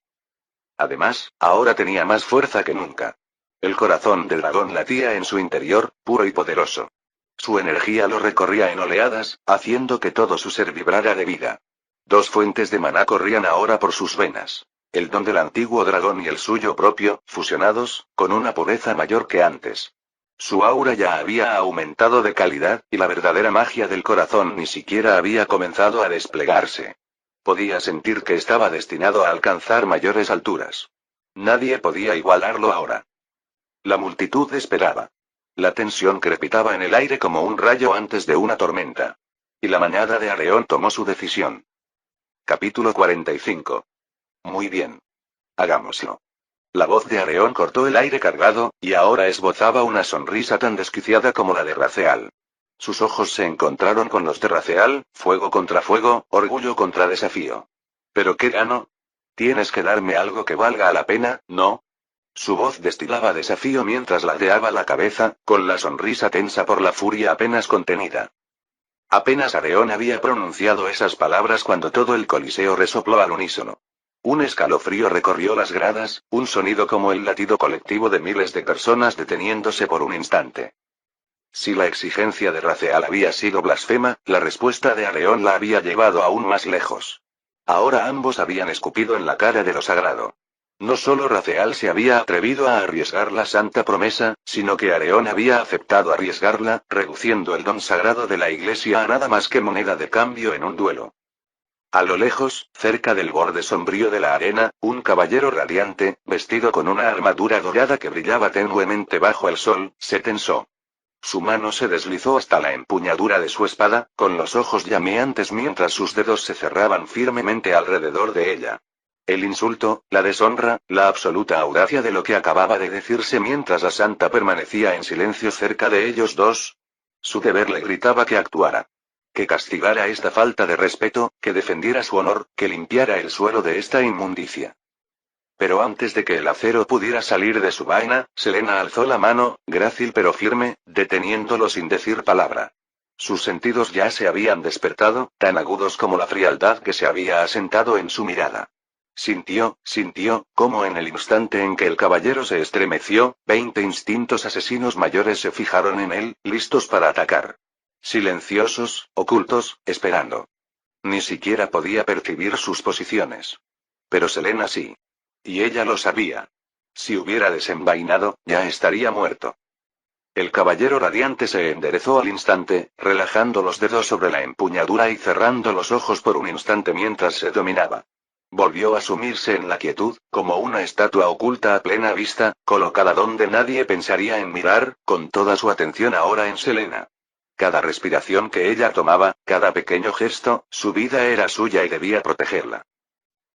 Además, ahora tenía más fuerza que nunca. El corazón del dragón latía en su interior, puro y poderoso. Su energía lo recorría en oleadas, haciendo que todo su ser vibrara de vida. 2 fuentes de maná corrían ahora por sus venas. El don del antiguo dragón y el suyo propio, fusionados, con una pureza mayor que antes. Su aura ya había aumentado de calidad, y la verdadera magia del corazón ni siquiera había comenzado a desplegarse. Podía sentir que estaba destinado a alcanzar mayores alturas. Nadie podía igualarlo ahora. La multitud esperaba. La tensión crepitaba en el aire como un rayo antes de una tormenta. Y la manada de Areón tomó su decisión. Capítulo 45. Muy bien. Hagámoslo. La voz de Areón cortó el aire cargado, y ahora esbozaba una sonrisa tan desquiciada como la de Raceal. Sus ojos se encontraron con los de Raceal, fuego contra fuego, orgullo contra desafío. ¿Pero qué gano? Tienes que darme algo que valga la pena, ¿no? Su voz destilaba desafío mientras ladeaba la cabeza, con la sonrisa tensa por la furia apenas contenida. Apenas Areón había pronunciado esas palabras cuando todo el coliseo resopló al unísono. Un escalofrío recorrió las gradas, un sonido como el latido colectivo de miles de personas deteniéndose por un instante. Si la exigencia de Raceal había sido blasfema, la respuesta de Areón la había llevado aún más lejos. Ahora ambos habían escupido en la cara de lo sagrado. No solo Raceal se había atrevido a arriesgar la santa promesa, sino que Areón había aceptado arriesgarla, reduciendo el don sagrado de la iglesia a nada más que moneda de cambio en un duelo. A lo lejos, cerca del borde sombrío de la arena, un caballero radiante, vestido con una armadura dorada que brillaba tenuemente bajo el sol, se tensó. Su mano se deslizó hasta la empuñadura de su espada, con los ojos llameantes mientras sus dedos se cerraban firmemente alrededor de ella. El insulto, la deshonra, la absoluta audacia de lo que acababa de decirse mientras la santa permanecía en silencio cerca de ellos dos. Su deber le gritaba que actuara. Que castigara esta falta de respeto, que defendiera su honor, que limpiara el suelo de esta inmundicia. Pero antes de que el acero pudiera salir de su vaina, Selena alzó la mano, grácil pero firme, deteniéndolo sin decir palabra. Sus sentidos ya se habían despertado, tan agudos como la frialdad que se había asentado en su mirada. Sintió, como en el instante en que el caballero se estremeció, 20 instintos asesinos mayores se fijaron en él, listos para atacar. Silenciosos, ocultos, esperando. Ni siquiera podía percibir sus posiciones. Pero Selena sí. Y ella lo sabía. Si hubiera desenvainado, ya estaría muerto. El caballero radiante se enderezó al instante, relajando los dedos sobre la empuñadura y cerrando los ojos por un instante mientras se dominaba. Volvió a sumirse en la quietud, como una estatua oculta a plena vista, colocada donde nadie pensaría en mirar, con toda su atención ahora en Selena. Cada respiración que ella tomaba, cada pequeño gesto, su vida era suya y debía protegerla.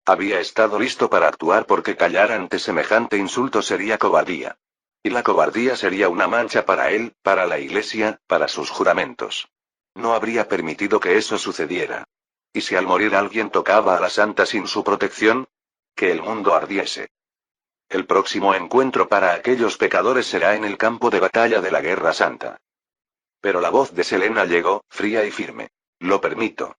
Había estado listo para actuar porque callar ante semejante insulto sería cobardía. Y la cobardía sería una mancha para él, para la iglesia, para sus juramentos. No habría permitido que eso sucediera. ¿Y si al morir alguien tocaba a la santa sin su protección? Que el mundo ardiese. El próximo encuentro para aquellos pecadores será en el campo de batalla de la Guerra Santa. Pero la voz de Selena llegó, fría y firme. Lo permito.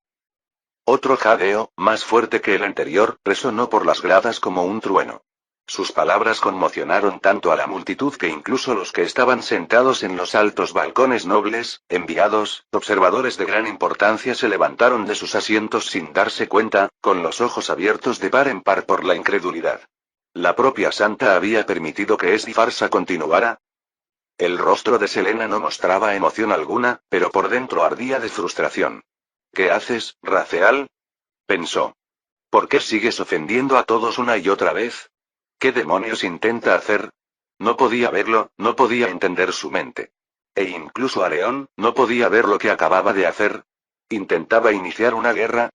Otro jadeo, más fuerte que el anterior, resonó por las gradas como un trueno. Sus palabras conmocionaron tanto a la multitud que incluso los que estaban sentados en los altos balcones nobles, enviados, observadores de gran importancia se levantaron de sus asientos sin darse cuenta, con los ojos abiertos de par en par por la incredulidad. ¿La propia santa había permitido que esta farsa continuara? El rostro de Selena no mostraba emoción alguna, pero por dentro ardía de frustración. ¿Qué haces, Raceal? Pensó. ¿Por qué sigues ofendiendo a todos una y otra vez? ¿Qué demonios intenta hacer? No podía verlo, no podía entender su mente. E incluso Areón, no podía ver lo que acababa de hacer. ¿Intentaba iniciar una guerra?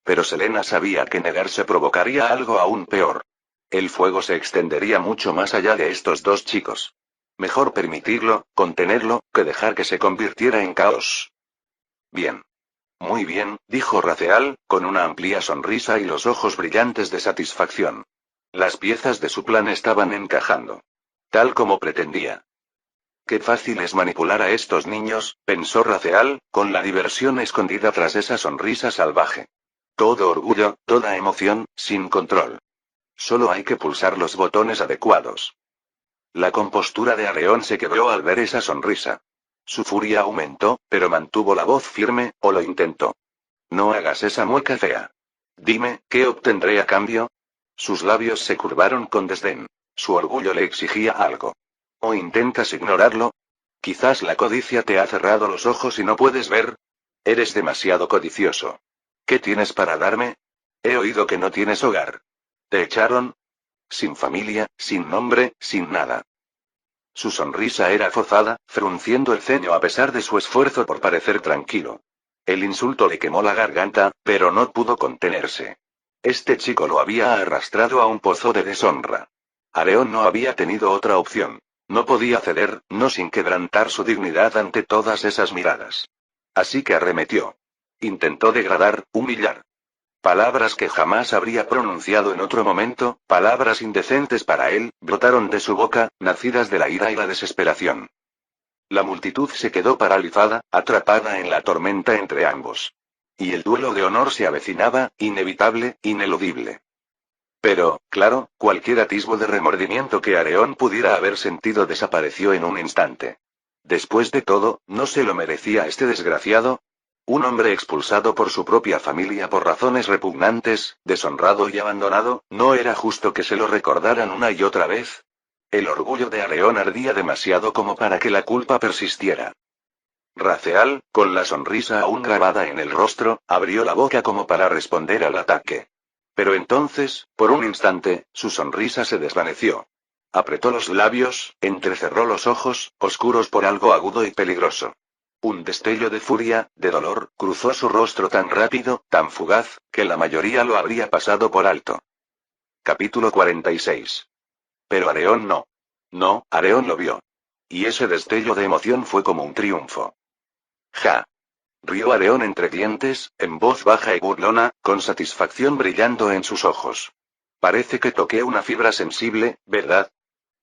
Pero Selena sabía que negarse provocaría algo aún peor. El fuego se extendería mucho más allá de estos dos chicos. Mejor permitirlo, contenerlo, que dejar que se convirtiera en caos. Bien. Muy bien, dijo Raceal, con una amplia sonrisa y los ojos brillantes de satisfacción. Las piezas de su plan estaban encajando. Tal como pretendía. Qué fácil es manipular a estos niños, pensó Raceal, con la diversión escondida tras esa sonrisa salvaje. Todo orgullo, toda emoción, sin control. Solo hay que pulsar los botones adecuados. La compostura de Areón se quebró al ver esa sonrisa. Su furia aumentó, pero mantuvo la voz firme, o lo intentó. No hagas esa mueca fea. Dime, ¿qué obtendré a cambio? Sus labios se curvaron con desdén. Su orgullo le exigía algo. ¿O intentas ignorarlo? Quizás la codicia te ha cerrado los ojos y no puedes ver. Eres demasiado codicioso. ¿Qué tienes para darme? He oído que no tienes hogar. ¿Te echaron? Sin familia, sin nombre, sin nada. Su sonrisa era forzada, frunciendo el ceño a pesar de su esfuerzo por parecer tranquilo. El insulto le quemó la garganta, pero no pudo contenerse. Este chico lo había arrastrado a un pozo de deshonra. Areón no había tenido otra opción. No podía ceder, no sin quebrantar su dignidad ante todas esas miradas. Así que arremetió. Intentó degradar, humillar. Palabras que jamás habría pronunciado en otro momento, palabras indecentes para él, brotaron de su boca, nacidas de la ira y la desesperación. La multitud se quedó paralizada, atrapada en la tormenta entre ambos. Y el duelo de honor se avecinaba, inevitable, ineludible. Pero, claro, cualquier atisbo de remordimiento que Areón pudiera haber sentido desapareció en un instante. Después de todo, ¿no se lo merecía este desgraciado? Un hombre expulsado por su propia familia por razones repugnantes, deshonrado y abandonado, ¿no era justo que se lo recordaran una y otra vez? El orgullo de Areón ardía demasiado como para que la culpa persistiera. Raceal, con la sonrisa aún grabada en el rostro, abrió la boca como para responder al ataque. Pero entonces, por un instante, su sonrisa se desvaneció. Apretó los labios, entrecerró los ojos, oscuros por algo agudo y peligroso. Un destello de furia, de dolor, cruzó su rostro tan rápido, tan fugaz, que la mayoría lo habría pasado por alto. Capítulo 46. Pero Areón no. No, Areón lo vio. Y ese destello de emoción fue como un triunfo. Ja. Rió Areón entre dientes, en voz baja y burlona, con satisfacción brillando en sus ojos. Parece que toqué una fibra sensible, ¿verdad?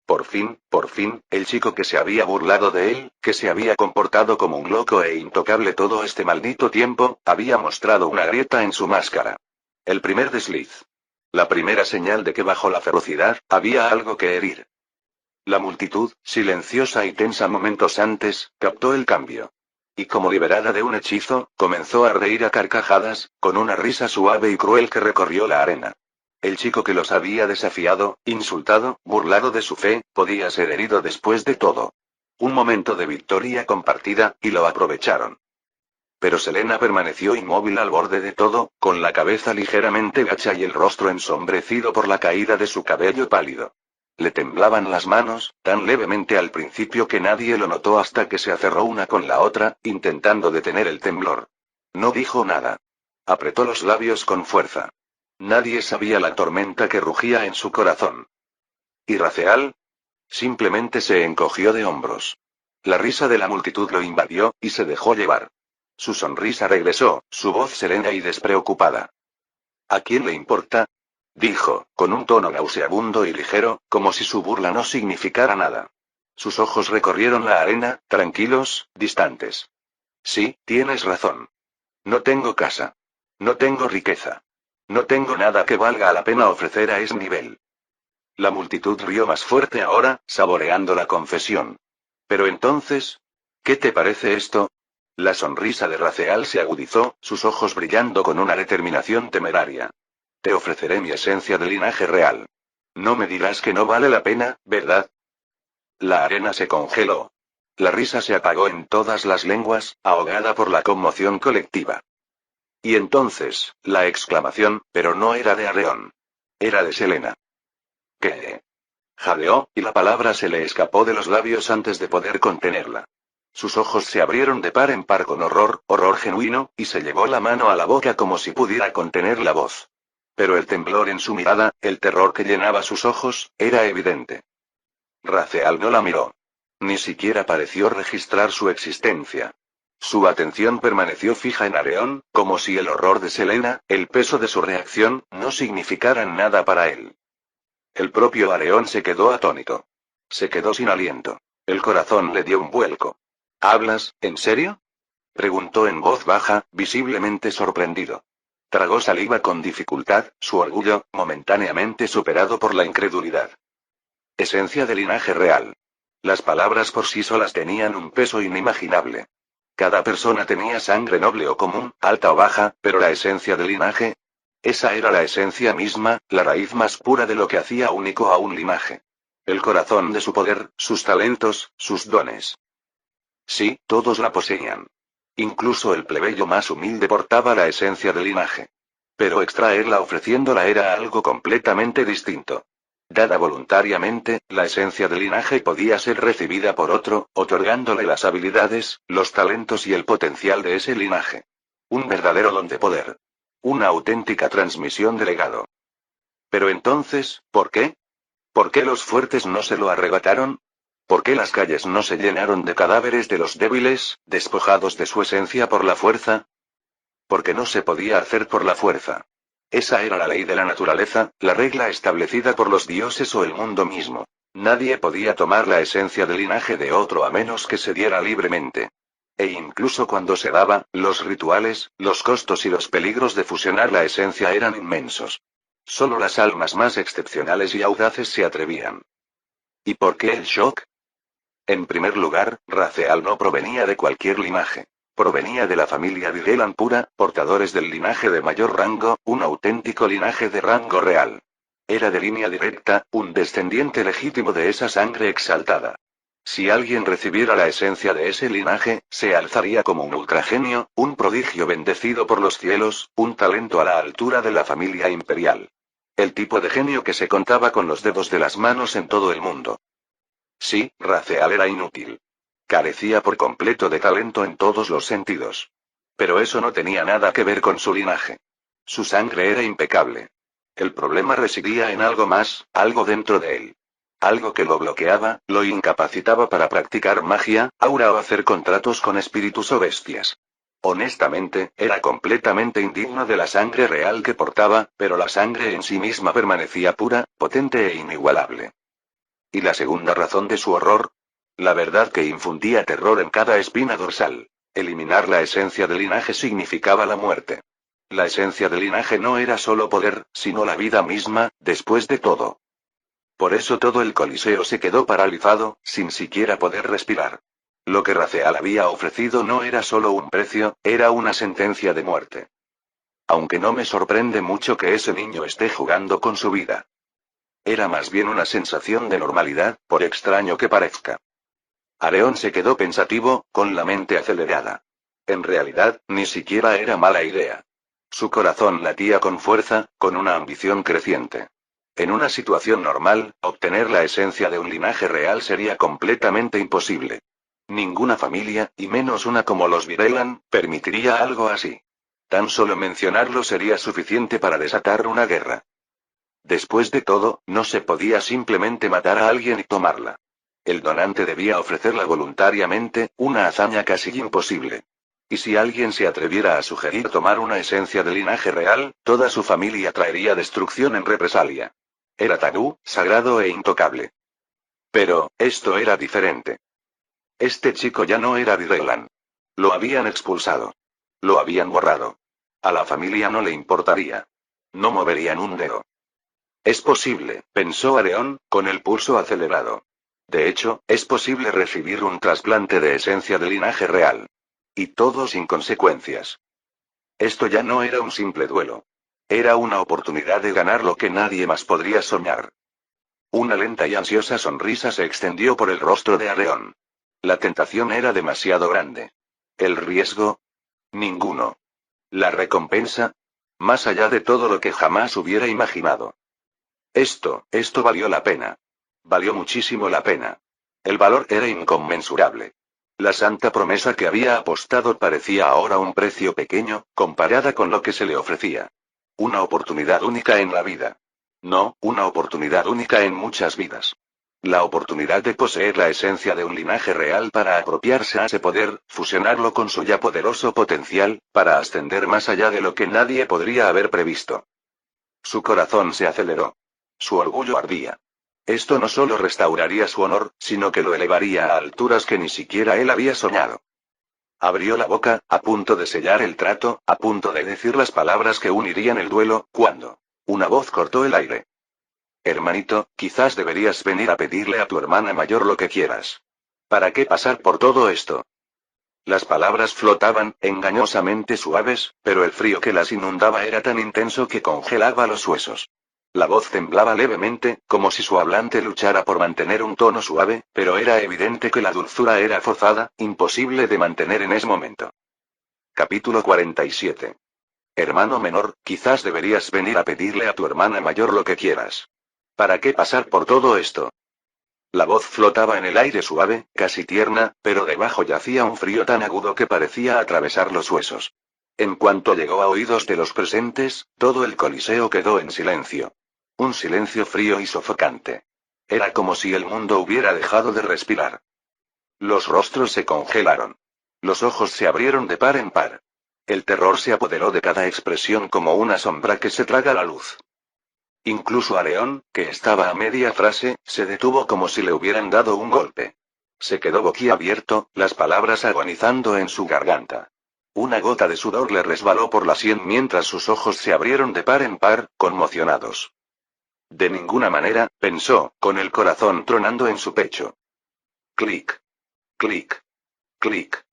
Por fin, el chico que se había burlado de él, que se había comportado como un loco e intocable todo este maldito tiempo, había mostrado una grieta en su máscara. El primer desliz. La primera señal de que bajo la ferocidad, había algo que herir. La multitud, silenciosa y tensa momentos antes, captó el cambio. Y como liberada de un hechizo, comenzó a reír a carcajadas, con una risa suave y cruel que recorrió la arena. El chico que los había desafiado, insultado, burlado de su fe, podía ser herido después de todo. Un momento de victoria compartida, y lo aprovecharon. Pero Selena permaneció inmóvil al borde de todo, con la cabeza ligeramente gacha y el rostro ensombrecido por la caída de su cabello pálido. Le temblaban las manos, tan levemente al principio que nadie lo notó hasta que se aferró una con la otra, intentando detener el temblor. No dijo nada. Apretó los labios con fuerza. Nadie sabía la tormenta que rugía en su corazón. ¿Y Raceal? Simplemente se encogió de hombros. La risa de la multitud lo invadió, y se dejó llevar. Su sonrisa regresó, su voz serena y despreocupada. ¿A quién le importa? Dijo, con un tono nauseabundo y ligero, como si su burla no significara nada. Sus ojos recorrieron la arena, tranquilos, distantes. Sí, tienes razón. No tengo casa. No tengo riqueza. No tengo nada que valga la pena ofrecer a ese nivel. La multitud rió más fuerte ahora, saboreando la confesión. Pero entonces, ¿qué te parece esto? La sonrisa de Raceal se agudizó, sus ojos brillando con una determinación temeraria. Te ofreceré mi esencia de linaje real. No me dirás que no vale la pena, ¿verdad? La arena se congeló. La risa se apagó en todas las lenguas, ahogada por la conmoción colectiva. Y entonces, la exclamación, pero no era de Areón. Era de Selena. ¿Qué? Jadeó, y la palabra se le escapó de los labios antes de poder contenerla. Sus ojos se abrieron de par en par con horror, horror genuino, y se llevó la mano a la boca como si pudiera contener la voz. Pero el temblor en su mirada, el terror que llenaba sus ojos, era evidente. Raceal no la miró. Ni siquiera pareció registrar su existencia. Su atención permaneció fija en Areón, como si el horror de Selena, el peso de su reacción, no significaran nada para él. El propio Areón se quedó atónito. Se quedó sin aliento. El corazón le dio un vuelco. ¿Hablas, en serio? Preguntó en voz baja, visiblemente sorprendido. Tragó saliva con dificultad, su orgullo, momentáneamente superado por la incredulidad. Esencia de linaje real. Las palabras por sí solas tenían un peso inimaginable. Cada persona tenía sangre noble o común, alta o baja, pero la esencia del linaje. Esa era la esencia misma, la raíz más pura de lo que hacía único a un linaje. El corazón de su poder, sus talentos, sus dones. Sí, todos la poseían. Incluso el plebeyo más humilde portaba la esencia del linaje. Pero extraerla ofreciéndola era algo completamente distinto. Dada voluntariamente, la esencia del linaje podía ser recibida por otro, otorgándole las habilidades, los talentos y el potencial de ese linaje. Un verdadero don de poder. Una auténtica transmisión de legado. Pero entonces, ¿por qué? ¿Por qué los fuertes no se lo arrebataron? ¿Por qué las calles no se llenaron de cadáveres de los débiles, despojados de su esencia por la fuerza? Porque no se podía hacer por la fuerza. Esa era la ley de la naturaleza, la regla establecida por los dioses o el mundo mismo. Nadie podía tomar la esencia del linaje de otro a menos que se diera libremente. E incluso cuando se daba, los rituales, los costos y los peligros de fusionar la esencia eran inmensos. Solo las almas más excepcionales y audaces se atrevían. ¿Y por qué el shock? En primer lugar, Raceal no provenía de cualquier linaje. Provenía de la familia Vigelan pura, portadores del linaje de mayor rango, un auténtico linaje de rango real. Era de línea directa, un descendiente legítimo de esa sangre exaltada. Si alguien recibiera la esencia de ese linaje, se alzaría como un ultragenio, un prodigio bendecido por los cielos, un talento a la altura de la familia imperial. El tipo de genio que se contaba con los dedos de las manos en todo el mundo. Sí, Raziel era inútil. Carecía por completo de talento en todos los sentidos. Pero eso no tenía nada que ver con su linaje. Su sangre era impecable. El problema residía en algo más, algo dentro de él. Algo que lo bloqueaba, lo incapacitaba para practicar magia, aura o hacer contratos con espíritus o bestias. Honestamente, era completamente indigno de la sangre real que portaba, pero la sangre en sí misma permanecía pura, potente e inigualable. ¿Y la segunda razón de su horror? La verdad que infundía terror en cada espina dorsal. Eliminar la esencia del linaje significaba la muerte. La esencia del linaje no era solo poder, sino la vida misma, después de todo. Por eso todo el Coliseo se quedó paralizado, sin siquiera poder respirar. Lo que Raziel había ofrecido no era solo un precio, era una sentencia de muerte. Aunque no me sorprende mucho que ese niño esté jugando con su vida. Era más bien una sensación de normalidad, por extraño que parezca. Areón se quedó pensativo, con la mente acelerada. En realidad, ni siquiera era mala idea. Su corazón latía con fuerza, con una ambición creciente. En una situación normal, obtener la esencia de un linaje real sería completamente imposible. Ninguna familia, y menos una como los Virelan, permitiría algo así. Tan solo mencionarlo sería suficiente para desatar una guerra. Después de todo, no se podía simplemente matar a alguien y tomarla. El donante debía ofrecerla voluntariamente, una hazaña casi imposible. Y si alguien se atreviera a sugerir tomar una esencia de linaje real, toda su familia traería destrucción en represalia. Era tabú, sagrado e intocable. Pero, esto era diferente. Este chico ya no era Virelan. Lo habían expulsado. Lo habían borrado. A la familia no le importaría. No moverían un dedo. Es posible, pensó Areón, con el pulso acelerado. De hecho, es posible recibir un trasplante de esencia de linaje real. Y todo sin consecuencias. Esto ya no era un simple duelo. Era una oportunidad de ganar lo que nadie más podría soñar. Una lenta y ansiosa sonrisa se extendió por el rostro de Areón. La tentación era demasiado grande. ¿El riesgo? Ninguno. ¿La recompensa? Más allá de todo lo que jamás hubiera imaginado. Esto valió la pena. Valió muchísimo la pena. El valor era inconmensurable. La santa promesa que había apostado parecía ahora un precio pequeño, comparada con lo que se le ofrecía. Una oportunidad única en la vida. No, una oportunidad única en muchas vidas. La oportunidad de poseer la esencia de un linaje real para apropiarse a ese poder, fusionarlo con su ya poderoso potencial, para ascender más allá de lo que nadie podría haber previsto. Su corazón se aceleró. Su orgullo ardía. Esto no solo restauraría su honor, sino que lo elevaría a alturas que ni siquiera él había soñado. Abrió la boca, a punto de sellar el trato, a punto de decir las palabras que unirían el duelo, cuando una voz cortó el aire. Hermanito, quizás deberías venir a pedirle a tu hermana mayor lo que quieras. ¿Para qué pasar por todo esto? Las palabras flotaban, engañosamente suaves, pero el frío que las inundaba era tan intenso que congelaba los huesos. La voz temblaba levemente, como si su hablante luchara por mantener un tono suave, pero era evidente que la dulzura era forzada, imposible de mantener en ese momento. Capítulo 47. Hermano menor, quizás deberías venir a pedirle a tu hermana mayor lo que quieras. ¿Para qué pasar por todo esto? La voz flotaba en el aire suave, casi tierna, pero debajo yacía un frío tan agudo que parecía atravesar los huesos. En cuanto llegó a oídos de los presentes, todo el coliseo quedó en silencio. Un silencio frío y sofocante. Era como si el mundo hubiera dejado de respirar. Los rostros se congelaron. Los ojos se abrieron de par en par. El terror se apoderó de cada expresión como una sombra que se traga la luz. Incluso Areón, que estaba a media frase, se detuvo como si le hubieran dado un golpe. Se quedó boquiabierto, las palabras agonizando en su garganta. Una gota de sudor le resbaló por la sien mientras sus ojos se abrieron de par en par, conmocionados. De ninguna manera, pensó, con el corazón tronando en su pecho. Clic. Clic. Clic.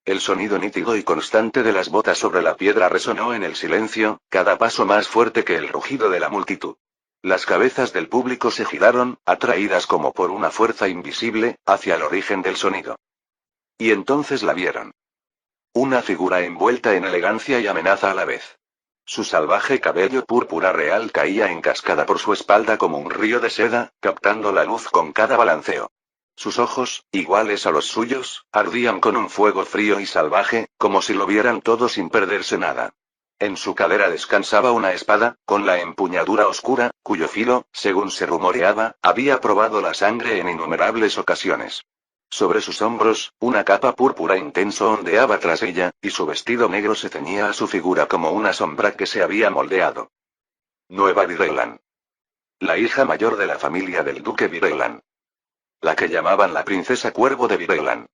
El sonido nítido y constante de las botas sobre la piedra resonó en el silencio, cada paso más fuerte que el rugido de la multitud. Las cabezas del público se giraron, atraídas como por una fuerza invisible, hacia el origen del sonido. Y entonces la vieron. Una figura envuelta en elegancia y amenaza a la vez. Su salvaje cabello púrpura real caía en cascada por su espalda como un río de seda, captando la luz con cada balanceo. Sus ojos, iguales a los suyos, ardían con un fuego frío y salvaje, como si lo vieran todo sin perderse nada. En su cadera descansaba una espada, con la empuñadura oscura, cuyo filo, según se rumoreaba, había probado la sangre en innumerables ocasiones. Sobre sus hombros, una capa púrpura intenso ondeaba tras ella, y su vestido negro se ceñía a su figura como una sombra que se había moldeado. Nueva Vireland. La hija mayor de la familia del duque Vireland. La que llamaban la princesa Cuervo de Vireland.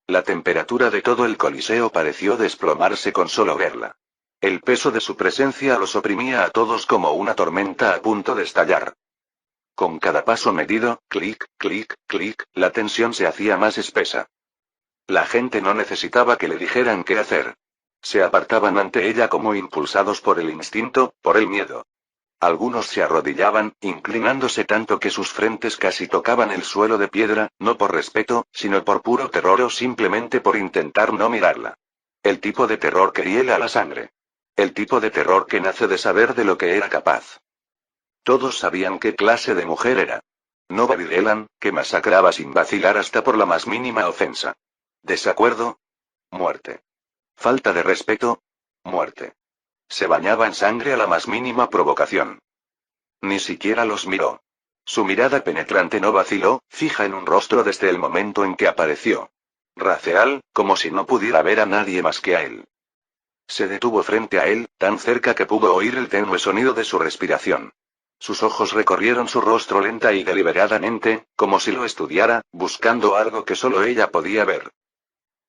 La temperatura de todo el coliseo pareció desplomarse con solo verla. El peso de su presencia los oprimía a todos como una tormenta a punto de estallar. Con cada paso medido, clic, clic, clic, la tensión se hacía más espesa. La gente no necesitaba que le dijeran qué hacer. Se apartaban ante ella como impulsados por el instinto, por el miedo. Algunos se arrodillaban, inclinándose tanto que sus frentes casi tocaban el suelo de piedra, no por respeto, sino por puro terror o simplemente por intentar no mirarla. El tipo de terror que hiela la sangre. El tipo de terror que nace de saber de lo que era capaz. Todos sabían qué clase de mujer era. Nova Vireland, que masacraba sin vacilar hasta por la más mínima ofensa. ¿Desacuerdo? Muerte. Falta de respeto. Muerte. Se bañaba en sangre a la más mínima provocación. Ni siquiera los miró. Su mirada penetrante no vaciló, fija en un rostro desde el momento en que apareció. Racial, como si no pudiera ver a nadie más que a él. Se detuvo frente a él, tan cerca que pudo oír el tenue sonido de su respiración. Sus ojos recorrieron su rostro lenta y deliberadamente, como si lo estudiara, buscando algo que solo ella podía ver.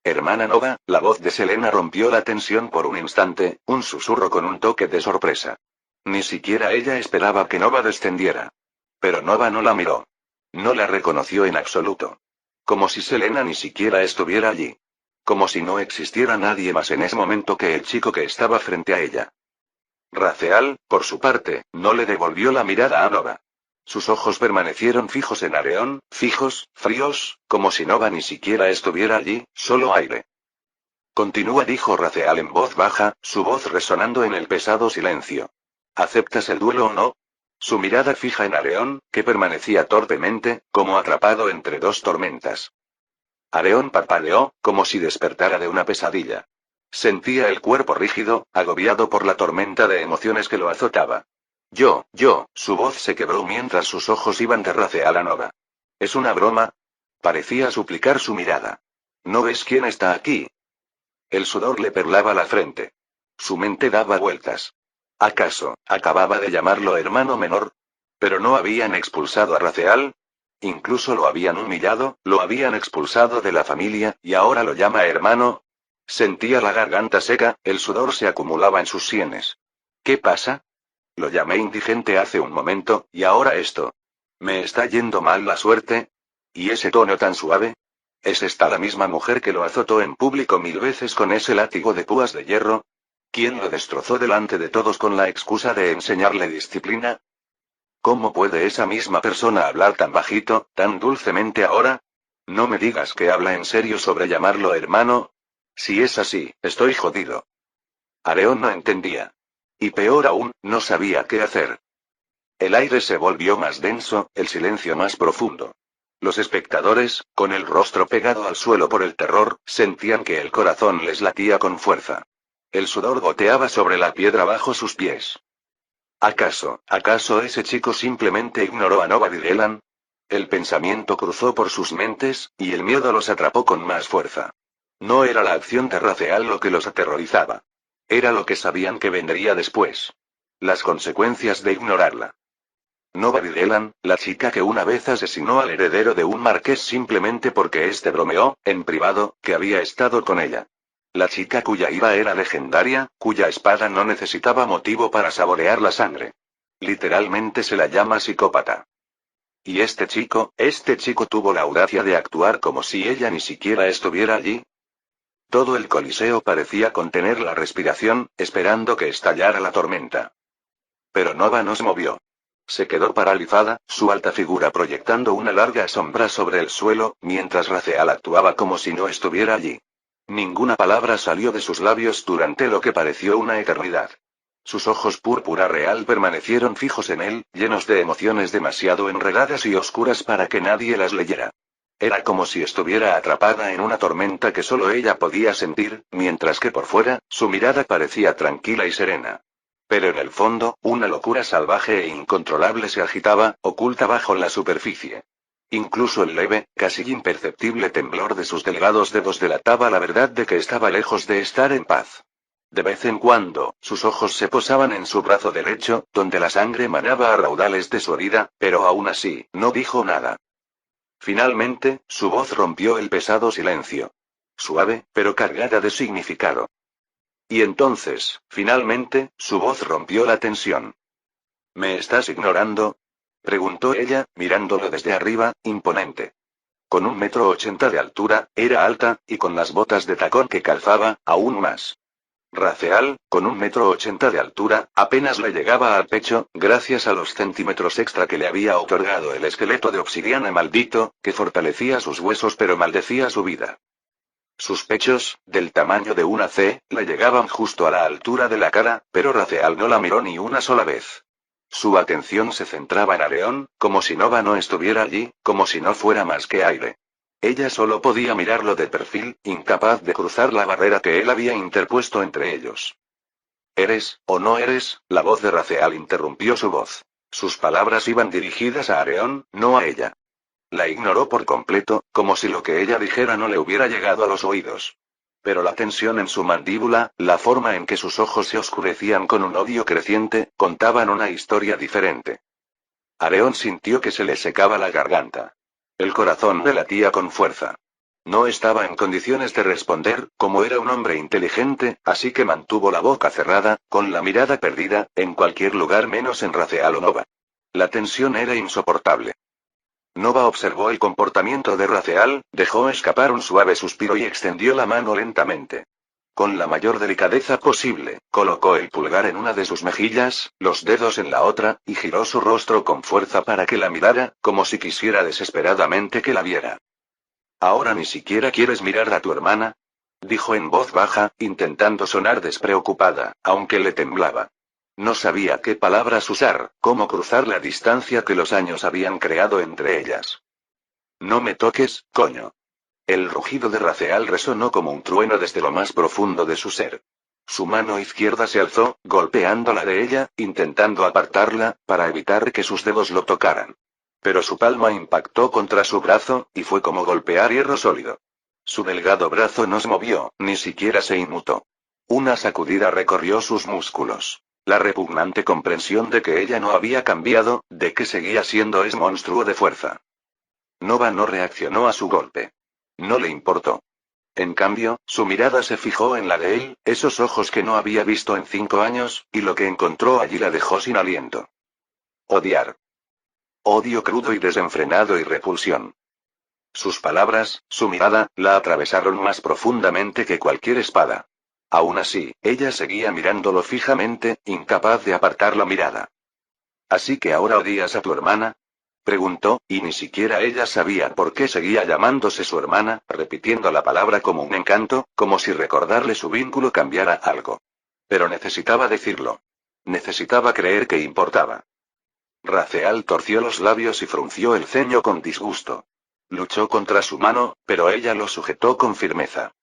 Hermana Nova, la voz de Selena rompió la tensión por un instante, un susurro con un toque de sorpresa. Ni siquiera ella esperaba que Nova descendiera. Pero Nova no la miró. No la reconoció en absoluto. Como si Selena ni siquiera estuviera allí. Como si no existiera nadie más en ese momento que el chico que estaba frente a ella. Raceal, por su parte, no le devolvió la mirada a Nova. Sus ojos permanecieron fijos en Areón, fijos, fríos, como si Nova ni siquiera estuviera allí, solo aire. Continúa, dijo Raceal en voz baja, su voz resonando en el pesado silencio. ¿Aceptas el duelo o no? Su mirada fija en Areón, que permanecía torpemente, como atrapado entre dos tormentas. Areón parpadeó, como si despertara de una pesadilla. Sentía el cuerpo rígido, agobiado por la tormenta de emociones que lo azotaba. Su voz se quebró mientras sus ojos iban de Raceal a Nova. ¿Es una broma? Parecía suplicar su mirada. ¿No ves quién está aquí? El sudor le perlaba la frente. Su mente daba vueltas. ¿Acaso, acababa de llamarlo hermano menor? ¿Pero no habían expulsado a Raceal? Incluso lo habían humillado, lo habían expulsado de la familia, y ahora lo llama hermano. Sentía la garganta seca, el sudor se acumulaba en sus sienes. ¿Qué pasa? Lo llamé indigente hace un momento, y ahora esto. ¿Me está yendo mal la suerte? ¿Y ese tono tan suave? ¿Es esta la misma mujer que lo azotó en público 1000 veces con ese látigo de púas de hierro? ¿Quién lo destrozó delante de todos con la excusa de enseñarle disciplina? ¿Cómo puede esa misma persona hablar tan bajito, tan dulcemente ahora? No me digas que habla en serio sobre llamarlo hermano. Si es así, estoy jodido. Areón no entendía. Y peor aún, no sabía qué hacer. El aire se volvió más denso, el silencio más profundo. Los espectadores, con el rostro pegado al suelo por el terror, sentían que el corazón les latía con fuerza. El sudor goteaba sobre la piedra bajo sus pies. ¿Acaso ese chico simplemente ignoró a Nova Vireland? El pensamiento cruzó por sus mentes, y el miedo los atrapó con más fuerza. No era la acción de Raceal lo que los aterrorizaba. Era lo que sabían que vendría después. Las consecuencias de ignorarla. Nova Vireland, la chica que una vez asesinó al heredero de un marqués simplemente porque éste bromeó, en privado, que había estado con ella. La chica cuya ira era legendaria, cuya espada no necesitaba motivo para saborear la sangre. Literalmente se la llama psicópata. Y este chico tuvo la audacia de actuar como si ella ni siquiera estuviera allí. Todo el coliseo parecía contener la respiración, esperando que estallara la tormenta. Pero Nova no se movió. Se quedó paralizada, su alta figura proyectando una larga sombra sobre el suelo, mientras Raziel actuaba como si no estuviera allí. Ninguna palabra salió de sus labios durante lo que pareció una eternidad. Sus ojos púrpura real permanecieron fijos en él, llenos de emociones demasiado enredadas y oscuras para que nadie las leyera. Era como si estuviera atrapada en una tormenta que solo ella podía sentir, mientras que por fuera, su mirada parecía tranquila y serena. Pero en el fondo, una locura salvaje e incontrolable se agitaba, oculta bajo la superficie. Incluso el leve, casi imperceptible temblor de sus delgados dedos delataba la verdad de que estaba lejos de estar en paz. De vez en cuando, sus ojos se posaban en su brazo derecho, donde la sangre manaba a raudales de su herida, pero aún así, no dijo nada. Finalmente, su voz rompió el pesado silencio. Suave, pero cargada de significado. Y entonces, finalmente, su voz rompió la tensión. ¿Me estás ignorando? Preguntó ella, mirándolo desde arriba, imponente. Con 1,80 m de altura, era alta, y con las botas de tacón que calzaba, aún más. Raziel, con 1,80 m de altura, apenas le llegaba al pecho, gracias a los centímetros extra que le había otorgado el esqueleto de obsidiana maldito, que fortalecía sus huesos pero maldecía su vida. Sus pechos, del tamaño de una C, le llegaban justo a la altura de la cara, pero Raziel no la miró ni una sola vez. Su atención se centraba en Areón, como si Nova no estuviera allí, como si no fuera más que aire. Ella solo podía mirarlo de perfil, incapaz de cruzar la barrera que él había interpuesto entre ellos. ¿Eres, o no eres? La voz de Raziel interrumpió su voz. Sus palabras iban dirigidas a Areón, no a ella. La ignoró por completo, como si lo que ella dijera no le hubiera llegado a los oídos. Pero la tensión en su mandíbula, la forma en que sus ojos se oscurecían con un odio creciente, contaban una historia diferente. Areón sintió que se le secaba la garganta. El corazón le latía con fuerza. No estaba en condiciones de responder, como era un hombre inteligente, así que mantuvo la boca cerrada, con la mirada perdida, en cualquier lugar menos en Raziel o Nova. La tensión era insoportable. Nova observó el comportamiento de Raziel, dejó escapar un suave suspiro y extendió la mano lentamente. Con la mayor delicadeza posible, colocó el pulgar en una de sus mejillas, los dedos en la otra, y giró su rostro con fuerza para que la mirara, como si quisiera desesperadamente que la viera. ¿Ahora ni siquiera quieres mirar a tu hermana? Dijo en voz baja, intentando sonar despreocupada, aunque le temblaba. No sabía qué palabras usar, cómo cruzar la distancia que los años habían creado entre ellas. No me toques, coño. El rugido de Raziel resonó como un trueno desde lo más profundo de su ser. Su mano izquierda se alzó, golpeando la de ella, intentando apartarla, para evitar que sus dedos lo tocaran. Pero su palma impactó contra su brazo, y fue como golpear hierro sólido. Su delgado brazo no se movió, ni siquiera se inmutó. Una sacudida recorrió sus músculos. La repugnante comprensión de que ella no había cambiado, de que seguía siendo ese monstruo de fuerza. Nova no reaccionó a su golpe. No le importó. En cambio, su mirada se fijó en la de él, esos ojos que no había visto en 5 años, y lo que encontró allí la dejó sin aliento. Odiar. Odio crudo y desenfrenado y repulsión. Sus palabras, su mirada, la atravesaron más profundamente que cualquier espada. Aún así, ella seguía mirándolo fijamente, incapaz de apartar la mirada. ¿Así que ahora odias a tu hermana? Preguntó, y ni siquiera ella sabía por qué seguía llamándose su hermana, repitiendo la palabra como un encanto, como si recordarle su vínculo cambiara algo. Pero necesitaba decirlo. Necesitaba creer que importaba. Raziel torció los labios y frunció el ceño con disgusto. Luchó contra su mano, pero ella lo sujetó con firmeza.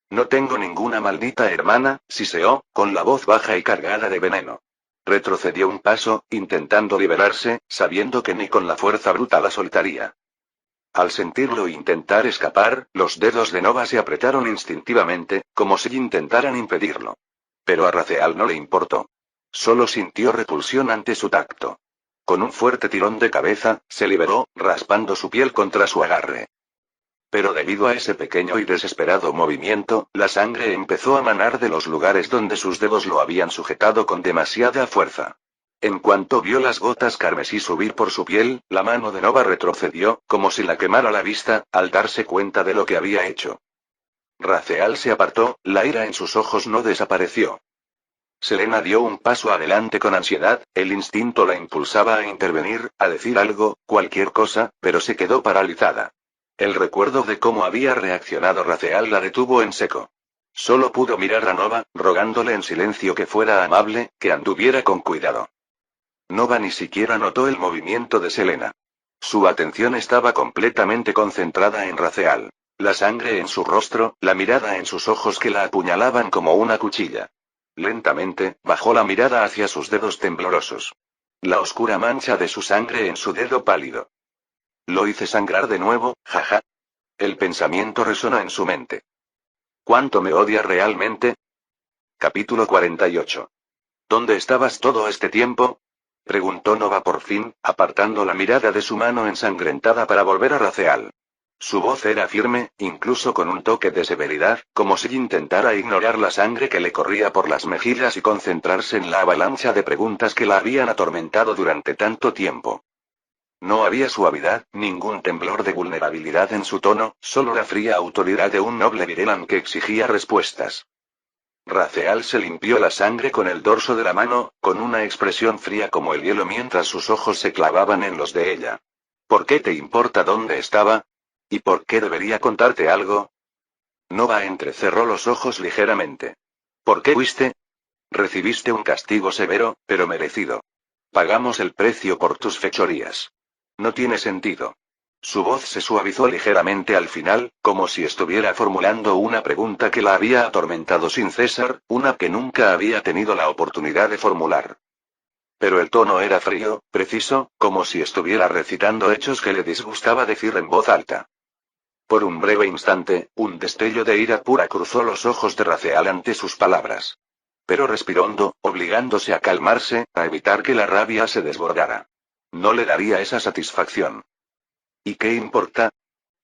No tengo ninguna maldita hermana, siseó, con la voz baja y cargada de veneno. Retrocedió un paso, intentando liberarse, sabiendo que ni con la fuerza bruta la soltaría. Al sentirlo intentar escapar, los dedos de Nova se apretaron instintivamente, como si intentaran impedirlo. Pero a Raziel no le importó. Solo sintió repulsión ante su tacto. Con un fuerte tirón de cabeza, se liberó, raspando su piel contra su agarre. Pero debido a ese pequeño y desesperado movimiento, la sangre empezó a manar de los lugares donde sus dedos lo habían sujetado con demasiada fuerza. En cuanto vio las gotas carmesí subir por su piel, la mano de Nova retrocedió, como si la quemara la vista, al darse cuenta de lo que había hecho. Raziel se apartó, la ira en sus ojos no desapareció. Selena dio un paso adelante con ansiedad, el instinto la impulsaba a intervenir, a decir algo, cualquier cosa, pero se quedó paralizada. El recuerdo de cómo había reaccionado Raziel la detuvo en seco. Solo pudo mirar a Nova, rogándole en silencio que fuera amable, que anduviera con cuidado. Nova ni siquiera notó el movimiento de Selena. Su atención estaba completamente concentrada en Raziel. La sangre en su rostro, la mirada en sus ojos que la apuñalaban como una cuchilla. Lentamente, bajó la mirada hacia sus dedos temblorosos. La oscura mancha de su sangre en su dedo pálido. Lo hice sangrar de nuevo, jaja. El pensamiento resonó en su mente. ¿Cuánto me odia realmente? Capítulo 48. ¿Dónde estabas todo este tiempo? Preguntó Nova por fin, apartando la mirada de su mano ensangrentada para volver a Raziel. Su voz era firme, incluso con un toque de severidad, como si intentara ignorar la sangre que le corría por las mejillas y concentrarse en la avalancha de preguntas que la habían atormentado durante tanto tiempo. No había suavidad, ningún temblor de vulnerabilidad en su tono, solo la fría autoridad de un noble Virelan que exigía respuestas. Raziel se limpió la sangre con el dorso de la mano, con una expresión fría como el hielo mientras sus ojos se clavaban en los de ella. ¿Por qué te importa dónde estaba? ¿Y por qué debería contarte algo? Nova entrecerró los ojos ligeramente. ¿Por qué huiste? Recibiste un castigo severo, pero merecido. Pagamos el precio por tus fechorías. No tiene sentido. Su voz se suavizó ligeramente al final, como si estuviera formulando una pregunta que la había atormentado sin cesar, una que nunca había tenido la oportunidad de formular. Pero el tono era frío, preciso, como si estuviera recitando hechos que le disgustaba decir en voz alta. Por un breve instante, un destello de ira pura cruzó los ojos de Raziel ante sus palabras. Pero respiró hondo, obligándose a calmarse, a evitar que la rabia se desbordara. No le daría esa satisfacción. ¿Y qué importa?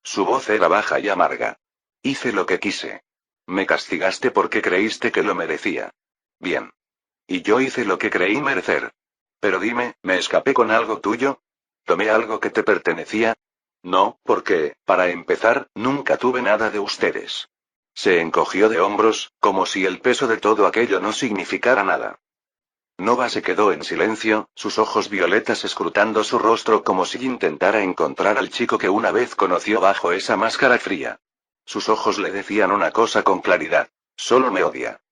Su voz era baja y amarga. Hice lo que quise. Me castigaste porque creíste que lo merecía. Bien. Y yo hice lo que creí merecer. Pero dime, ¿me escapé con algo tuyo? ¿Tomé algo que te pertenecía? No, porque, para empezar, nunca tuve nada de ustedes. Se encogió de hombros, como si el peso de todo aquello no significara nada. Nova se quedó en silencio, sus ojos violetas escrutando su rostro como si intentara encontrar al chico que una vez conoció bajo esa máscara fría. Sus ojos le decían una cosa con claridad. Solo me odia.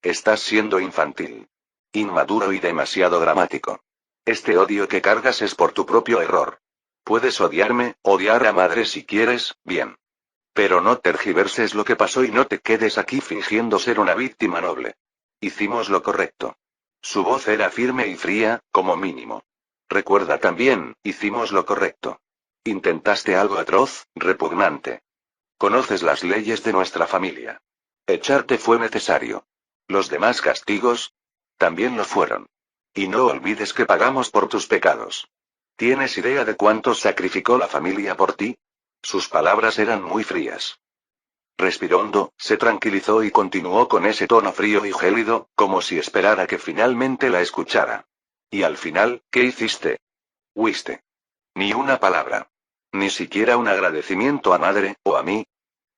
Estás siendo infantil. Inmaduro y demasiado dramático. Este odio que cargas es por tu propio error. Puedes odiarme, odiar a madre si quieres, bien. Pero no tergiverses lo que pasó y no te quedes aquí fingiendo ser una víctima noble. Hicimos lo correcto. Su voz era firme y fría, como mínimo. Recuerda también, hicimos lo correcto. Intentaste algo atroz, repugnante. Conoces las leyes de nuestra familia. Echarte fue necesario. Los demás castigos también lo fueron. Y no olvides que pagamos por tus pecados. ¿Tienes idea de cuánto sacrificó la familia por ti? Sus palabras eran muy frías. Respiró hondo, se tranquilizó y continuó con ese tono frío y gélido, como si esperara que finalmente la escuchara. Y al final, ¿qué hiciste? Huiste. Ni una palabra. Ni siquiera un agradecimiento a madre, o a mí.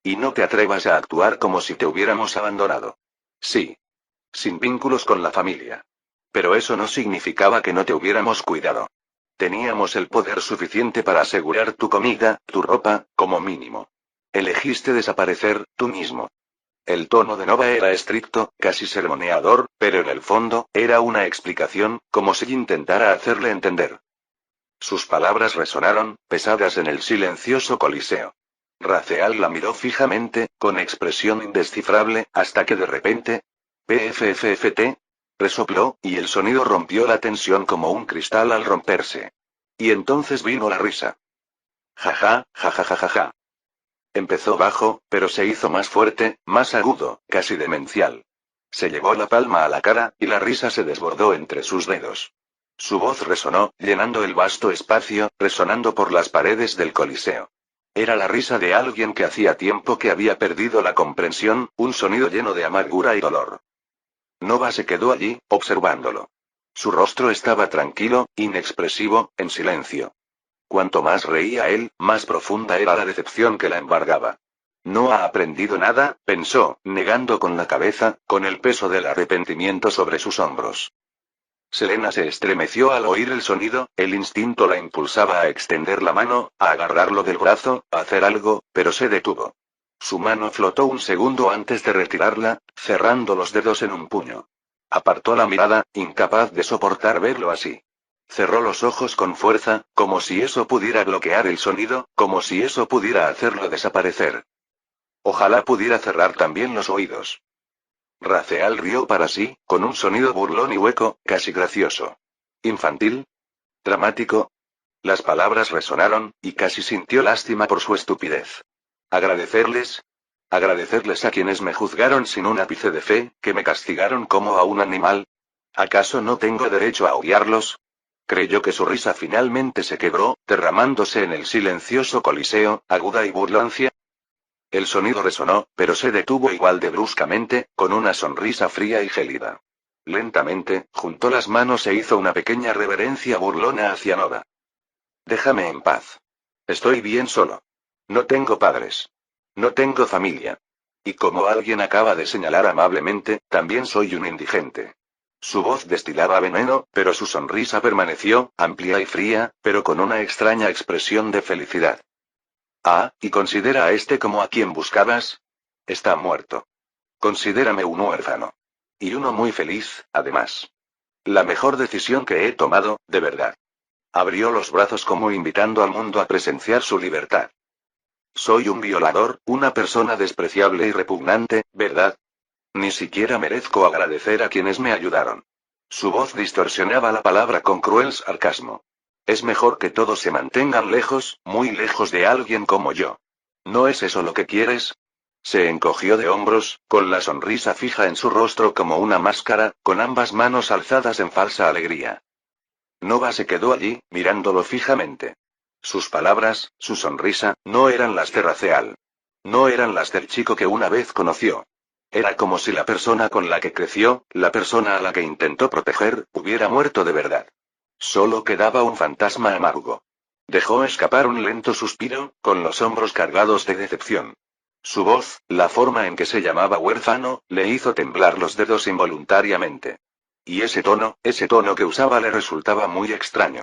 Y no te atrevas a actuar como si te hubiéramos abandonado. Sí. Sin vínculos con la familia. Pero eso no significaba que no te hubiéramos cuidado. Teníamos el poder suficiente para asegurar tu comida, tu ropa, como mínimo. Elegiste desaparecer, tú mismo. El tono de Nova era estricto, casi sermoneador, pero en el fondo, era una explicación, como si intentara hacerle entender. Sus palabras resonaron, pesadas en el silencioso coliseo. Raziel la miró fijamente, con expresión indescifrable, hasta que de repente... PFFFT. Resopló, y el sonido rompió la tensión como un cristal al romperse. Y entonces vino la risa. Jaja, jajajajaja. Empezó bajo, pero se hizo más fuerte, más agudo, casi demencial. Se llevó la palma a la cara, y la risa se desbordó entre sus dedos. Su voz resonó, llenando el vasto espacio, resonando por las paredes del coliseo. Era la risa de alguien que hacía tiempo que había perdido la comprensión, un sonido lleno de amargura y dolor. Nova se quedó allí, observándolo. Su rostro estaba tranquilo, inexpresivo, en silencio. Cuanto más reía él, más profunda era la decepción que la embargaba. No ha aprendido nada, pensó, negando con la cabeza, con el peso del arrepentimiento sobre sus hombros. Selena se estremeció al oír el sonido, el instinto la impulsaba a extender la mano, a agarrarlo del brazo, a hacer algo, pero se detuvo. Su mano flotó un segundo antes de retirarla, cerrando los dedos en un puño. Apartó la mirada, incapaz de soportar verlo así. Cerró los ojos con fuerza, como si eso pudiera bloquear el sonido, como si eso pudiera hacerlo desaparecer. Ojalá pudiera cerrar también los oídos. Raceal rió para sí, con un sonido burlón y hueco, casi gracioso. ¿Infantil? ¿Dramático? Las palabras resonaron, y casi sintió lástima por su estupidez. ¿Agradecerles? ¿Agradecerles a quienes me juzgaron sin un ápice de fe, que me castigaron como a un animal? ¿Acaso no tengo derecho a odiarlos? Creyó que su risa finalmente se quebró, derramándose en el silencioso coliseo, aguda y burlancia. El sonido resonó, pero se detuvo igual de bruscamente, con una sonrisa fría y gélida. Lentamente, juntó las manos e hizo una pequeña reverencia burlona hacia Nova. Déjame en paz. Estoy bien solo. No tengo padres. No tengo familia. Y como alguien acaba de señalar amablemente, también soy un indigente. Su voz destilaba veneno, pero su sonrisa permaneció, amplia y fría, pero con una extraña expresión de felicidad. Ah, ¿y considera a este como a quien buscabas? Está muerto. Considérame un huérfano. Y uno muy feliz, además. La mejor decisión que he tomado, de verdad. Abrió los brazos como invitando al mundo a presenciar su libertad. Soy un violador, una persona despreciable y repugnante, ¿verdad? Ni siquiera merezco agradecer a quienes me ayudaron. Su voz distorsionaba la palabra con cruel sarcasmo. Es mejor que todos se mantengan lejos, muy lejos de alguien como yo. ¿No es eso lo que quieres? Se encogió de hombros, con la sonrisa fija en su rostro como una máscara, con ambas manos alzadas en falsa alegría. Nova se quedó allí, mirándolo fijamente. Sus palabras, su sonrisa, no eran las de Raceal. No eran las del chico que una vez conoció. Era como si la persona con la que creció, la persona a la que intentó proteger, hubiera muerto de verdad. Solo quedaba un fantasma amargo. Dejó escapar un lento suspiro, con los hombros cargados de decepción. Su voz, la forma en que se llamaba huérfano, le hizo temblar los dedos involuntariamente. Y ese tono que usaba le resultaba muy extraño.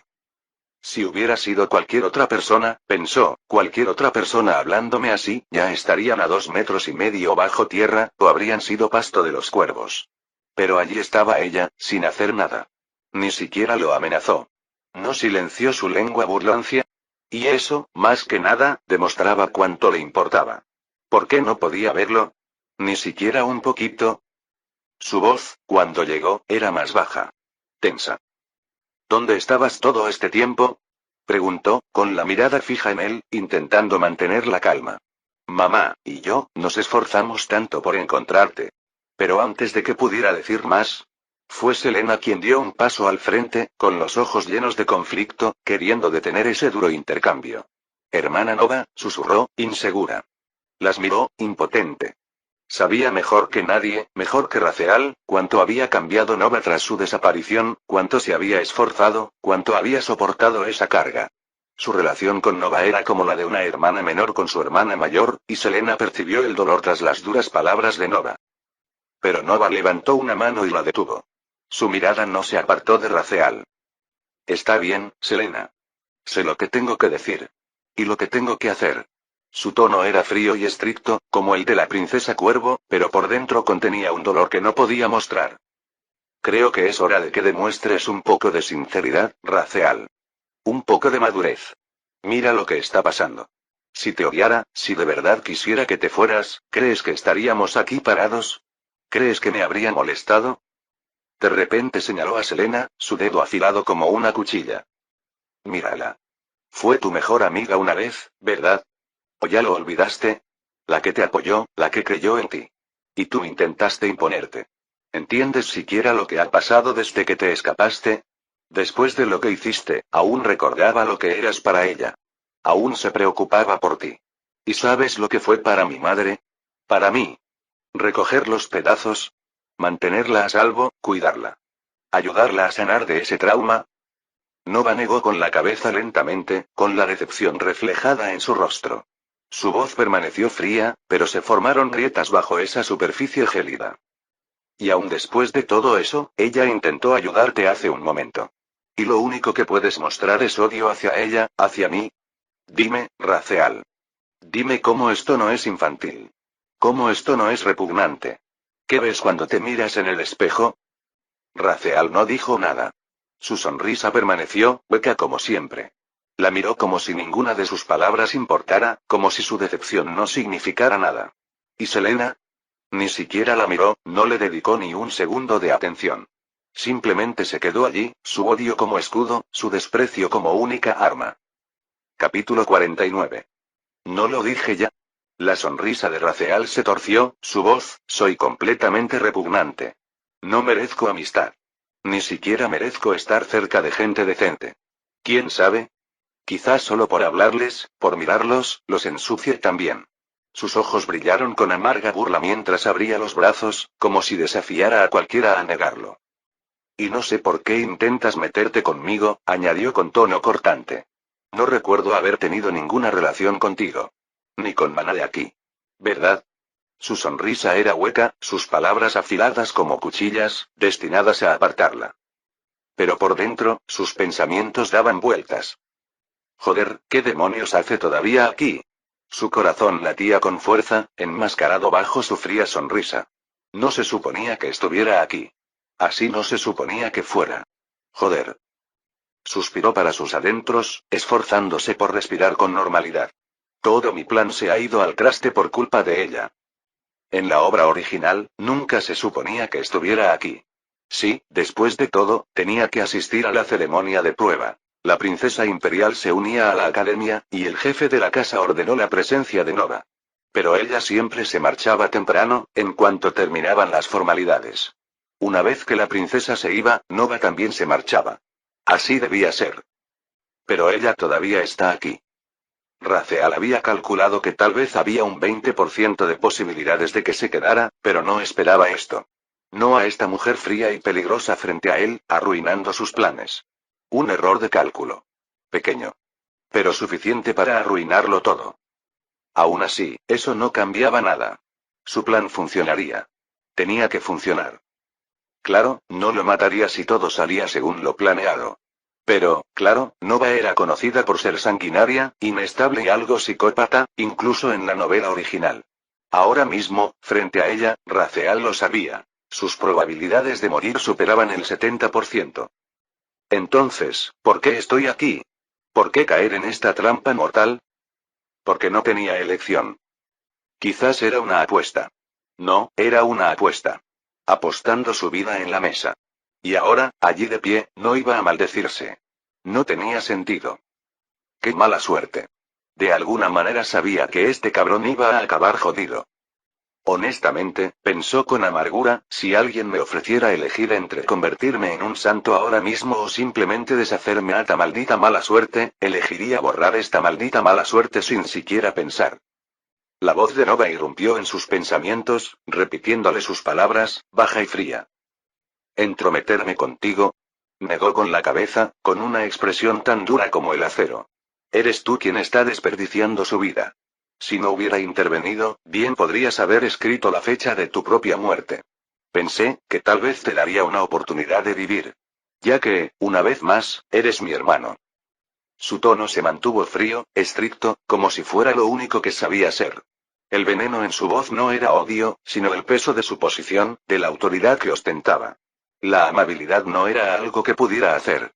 Si hubiera sido cualquier otra persona, pensó, cualquier otra persona hablándome así, ya estarían a 2,5 metros bajo tierra, o habrían sido pasto de los cuervos. Pero allí estaba ella, sin hacer nada. Ni siquiera lo amenazó. ¿No silenció su lengua burlancia? Y eso, más que nada, demostraba cuánto le importaba. ¿Por qué no podía verlo? Ni siquiera un poquito. Su voz, cuando llegó, era más baja. Tensa. ¿Dónde estabas todo este tiempo? Preguntó, con la mirada fija en él, intentando mantener la calma. Mamá y yo nos esforzamos tanto por encontrarte. Pero antes de que pudiera decir más, fue Selena quien dio un paso al frente, con los ojos llenos de conflicto, queriendo detener ese duro intercambio. Hermana Nova, susurró, insegura. Las miró, impotente. Sabía mejor que nadie, mejor que Raceal, cuánto había cambiado Nova tras su desaparición, cuánto se había esforzado, cuánto había soportado esa carga. Su relación con Nova era como la de una hermana menor con su hermana mayor, y Selena percibió el dolor tras las duras palabras de Nova. Pero Nova levantó una mano y la detuvo. Su mirada no se apartó de Raceal. Está bien, Selena. Sé lo que tengo que decir. Y lo que tengo que hacer. Su tono era frío y estricto, como el de la princesa Cuervo, pero por dentro contenía un dolor que no podía mostrar. Creo que es hora de que demuestres un poco de sinceridad, Raceal. Un poco de madurez. Mira lo que está pasando. Si te odiara, si de verdad quisiera que te fueras, ¿crees que estaríamos aquí parados? ¿Crees que me habría molestado? De repente señaló a Selena, su dedo afilado como una cuchilla. Mírala. Fue tu mejor amiga una vez, ¿verdad? ¿O ya lo olvidaste? La que te apoyó, la que creyó en ti. Y tú intentaste imponerte. ¿Entiendes siquiera lo que ha pasado desde que te escapaste? Después de lo que hiciste, aún recordaba lo que eras para ella. Aún se preocupaba por ti. ¿Y sabes lo que fue para mi madre? Para mí. Recoger los pedazos. Mantenerla a salvo, cuidarla. Ayudarla a sanar de ese trauma. Nova negó con la cabeza lentamente, con la decepción reflejada en su rostro. Su voz permaneció fría, pero se formaron grietas bajo esa superficie gélida. Y aún después de todo eso, ella intentó ayudarte hace un momento. Y lo único que puedes mostrar es odio hacia ella, hacia mí. Dime, Raziel. Dime cómo esto no es infantil. Cómo esto no es repugnante. ¿Qué ves cuando te miras en el espejo? Raziel no dijo nada. Su sonrisa permaneció, hueca como siempre. La miró como si ninguna de sus palabras importara, como si su decepción no significara nada. ¿Y Selena? Ni siquiera la miró, no le dedicó ni un segundo de atención. Simplemente se quedó allí, su odio como escudo, su desprecio como única arma. Capítulo 49. ¿No lo dije ya? La sonrisa de Raziel se torció, su voz, soy completamente repugnante. No merezco amistad. Ni siquiera merezco estar cerca de gente decente. ¿Quién sabe? Quizás solo por hablarles, por mirarlos, los ensucie también. Sus ojos brillaron con amarga burla mientras abría los brazos, como si desafiara a cualquiera a negarlo. Y no sé por qué intentas meterte conmigo, añadió con tono cortante. No recuerdo haber tenido ninguna relación contigo. Ni con Mana de aquí. ¿Verdad? Su sonrisa era hueca, sus palabras afiladas como cuchillas, destinadas a apartarla. Pero por dentro, sus pensamientos daban vueltas. Joder, ¿qué demonios hace todavía aquí? Su corazón latía con fuerza, enmascarado bajo su fría sonrisa. No se suponía que estuviera aquí. Así no se suponía que fuera. Joder. Suspiró para sus adentros, esforzándose por respirar con normalidad. Todo mi plan se ha ido al traste por culpa de ella. En la obra original, nunca se suponía que estuviera aquí. Sí, después de todo, tenía que asistir a la ceremonia de prueba. La princesa imperial se unía a la academia, y el jefe de la casa ordenó la presencia de Nova. Pero ella siempre se marchaba temprano, en cuanto terminaban las formalidades. Una vez que la princesa se iba, Nova también se marchaba. Así debía ser. Pero ella todavía está aquí. Raziel había calculado que tal vez había un 20% de posibilidades de que se quedara, pero no esperaba esto. No a esta mujer fría y peligrosa frente a él, arruinando sus planes. Un error de cálculo. Pequeño. Pero suficiente para arruinarlo todo. Aún así, eso no cambiaba nada. Su plan funcionaría. Tenía que funcionar. Claro, no lo mataría si todo salía según lo planeado. Pero, claro, Nova era conocida por ser sanguinaria, inestable y algo psicópata, incluso en la novela original. Ahora mismo, frente a ella, Raziel lo sabía. Sus probabilidades de morir superaban el 70%. Entonces, ¿por qué estoy aquí? ¿Por qué caer en esta trampa mortal? Porque no tenía elección. Quizás era una apuesta. No, era una apuesta. Apostando su vida en la mesa. Y ahora, allí de pie, no iba a maldecirse. No tenía sentido. ¡Qué mala suerte! De alguna manera sabía que este cabrón iba a acabar jodido. Honestamente, pensó con amargura, si alguien me ofreciera elegir entre convertirme en un santo ahora mismo o simplemente deshacerme a esta maldita mala suerte, elegiría borrar esta maldita mala suerte sin siquiera pensar. La voz de Nova irrumpió en sus pensamientos, repitiéndole sus palabras, baja y fría. ¿Entrometerme contigo? Negó con la cabeza, con una expresión tan dura como el acero. Eres tú quien está desperdiciando su vida. Si no hubiera intervenido, bien podrías haber escrito la fecha de tu propia muerte. Pensé, que tal vez te daría una oportunidad de vivir. Ya que, una vez más, eres mi hermano. Su tono se mantuvo frío, estricto, como si fuera lo único que sabía ser. El veneno en su voz no era odio, sino el peso de su posición, de la autoridad que ostentaba. La amabilidad no era algo que pudiera hacer.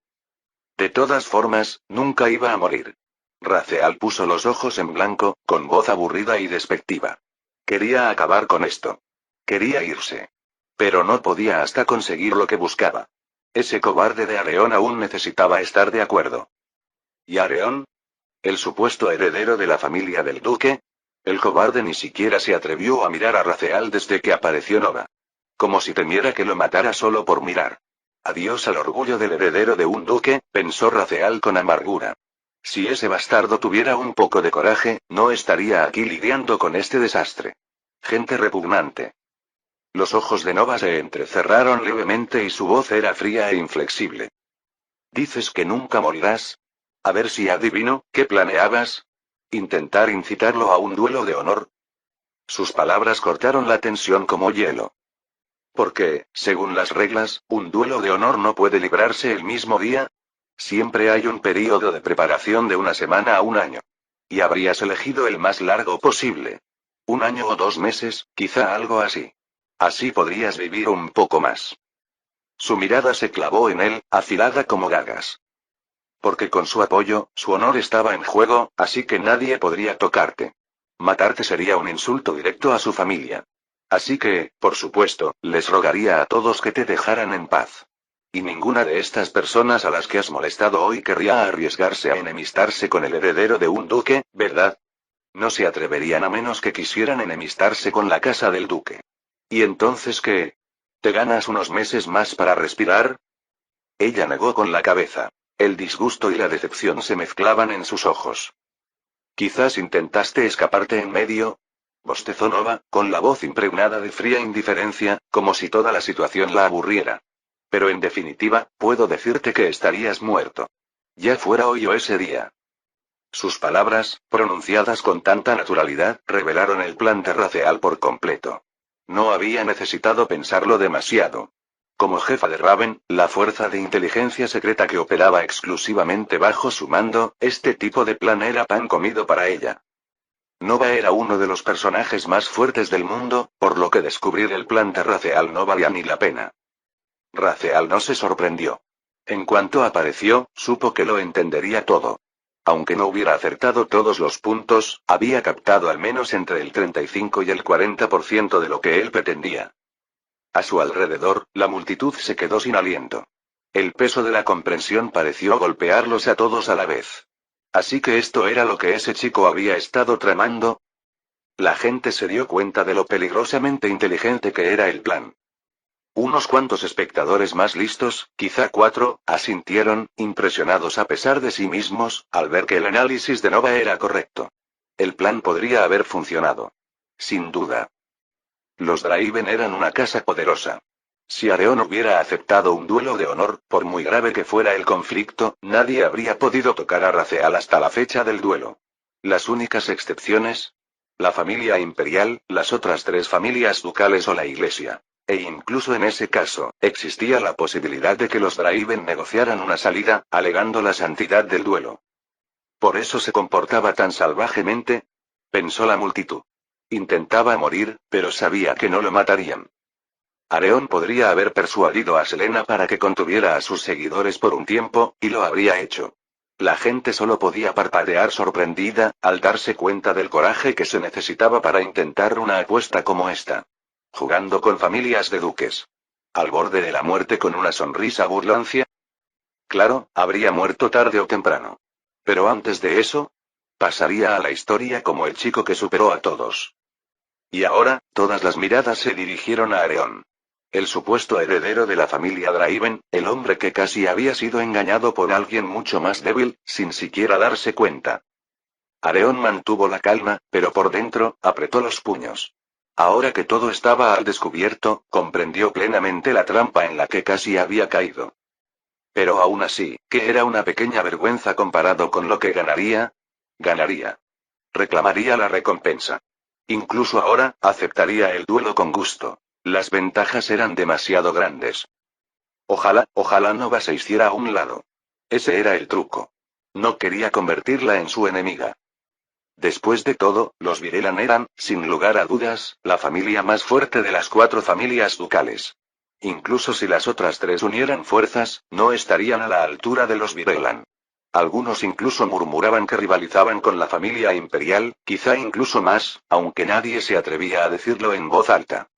De todas formas, nunca iba a morir. Raziel puso los ojos en blanco, con voz aburrida y despectiva. Quería acabar con esto. Quería irse. Pero no podía hasta conseguir lo que buscaba. Ese cobarde de Areón aún necesitaba estar de acuerdo. ¿Y Areón? ¿El supuesto heredero de la familia del duque? El cobarde ni siquiera se atrevió a mirar a Raziel desde que apareció Nova. Como si temiera que lo matara solo por mirar. Adiós al orgullo del heredero de un duque, pensó Raziel con amargura. Si ese bastardo tuviera un poco de coraje, no estaría aquí lidiando con este desastre. Gente repugnante. Los ojos de Nova se entrecerraron levemente y su voz era fría e inflexible. ¿Dices que nunca morirás? A ver si adivino, ¿qué planeabas? ¿Intentar incitarlo a un duelo de honor? Sus palabras cortaron la tensión como hielo. Porque, según las reglas, un duelo de honor no puede librarse el mismo día. Siempre hay un período de preparación de una semana a un año. Y habrías elegido el más largo posible. 1 año o 2 meses, quizá algo así. Así podrías vivir un poco más. Su mirada se clavó en él, afilada como dagas. Porque con su apoyo, su honor estaba en juego, así que nadie podría tocarte. Matarte sería un insulto directo a su familia. Así que, por supuesto, les rogaría a todos que te dejaran en paz. Y ninguna de estas personas a las que has molestado hoy querría arriesgarse a enemistarse con el heredero de un duque, ¿verdad? No se atreverían a menos que quisieran enemistarse con la casa del duque. ¿Y entonces qué? ¿Te ganas unos meses más para respirar? Ella negó con la cabeza. El disgusto y la decepción se mezclaban en sus ojos. Quizás intentaste escaparte en medio. Bostezó Nova, con la voz impregnada de fría indiferencia, como si toda la situación la aburriera. Pero en definitiva, puedo decirte que estarías muerto. Ya fuera hoy o ese día. Sus palabras, pronunciadas con tanta naturalidad, revelaron el plan terraceal por completo. No había necesitado pensarlo demasiado. Como jefa de Raven, la fuerza de inteligencia secreta que operaba exclusivamente bajo su mando, este tipo de plan era pan comido para ella. Nova era uno de los personajes más fuertes del mundo, por lo que descubrir el plan terraceal no valía ni la pena. Raceal no se sorprendió. En cuanto apareció, supo que lo entendería todo. Aunque no hubiera acertado todos los puntos, había captado al menos entre el 35 y el 40% de lo que él pretendía. A su alrededor, la multitud se quedó sin aliento. El peso de la comprensión pareció golpearlos a todos a la vez. Así que esto era lo que ese chico había estado tramando. La gente se dio cuenta de lo peligrosamente inteligente que era el plan. Unos cuantos espectadores más listos, quizá 4, asintieron, impresionados a pesar de sí mismos, al ver que el análisis de Nova era correcto. El plan podría haber funcionado. Sin duda. Los Draven eran una casa poderosa. Si Areon hubiera aceptado un duelo de honor, por muy grave que fuera el conflicto, nadie habría podido tocar a Raceal hasta la fecha del duelo. Las únicas excepciones: la familia imperial, las otras 3 familias ducales o la iglesia. E incluso en ese caso, existía la posibilidad de que los Draven negociaran una salida, alegando la santidad del duelo. Por eso se comportaba tan salvajemente, pensó la multitud. Intentaba morir, pero sabía que no lo matarían. Areon podría haber persuadido a Selena para que contuviera a sus seguidores por un tiempo, y lo habría hecho. La gente solo podía parpadear sorprendida, al darse cuenta del coraje que se necesitaba para intentar una apuesta como esta. Jugando con familias de duques. Al borde de la muerte con una sonrisa burlancia. Claro, habría muerto tarde o temprano. Pero antes de eso, pasaría a la historia como el chico que superó a todos. Y ahora, todas las miradas se dirigieron a Areon. El supuesto heredero de la familia Draven, el hombre que casi había sido engañado por alguien mucho más débil, sin siquiera darse cuenta. Areon mantuvo la calma, pero por dentro, apretó los puños. Ahora que todo estaba al descubierto, comprendió plenamente la trampa en la que casi había caído. Pero aún así, que era una pequeña vergüenza comparado con lo que ganaría. Ganaría. Reclamaría la recompensa. Incluso ahora, aceptaría el duelo con gusto. Las ventajas eran demasiado grandes. Ojalá Nova se hiciera a un lado. Ese era el truco. No quería convertirla en su enemiga. Después de todo, los Virelan eran, sin lugar a dudas, la familia más fuerte de las 4 familias ducales. Incluso si las otras 3 unieran fuerzas, no estarían a la altura de los Virelan. Algunos incluso murmuraban que rivalizaban con la familia imperial, quizá incluso más, aunque nadie se atrevía a decirlo en voz alta.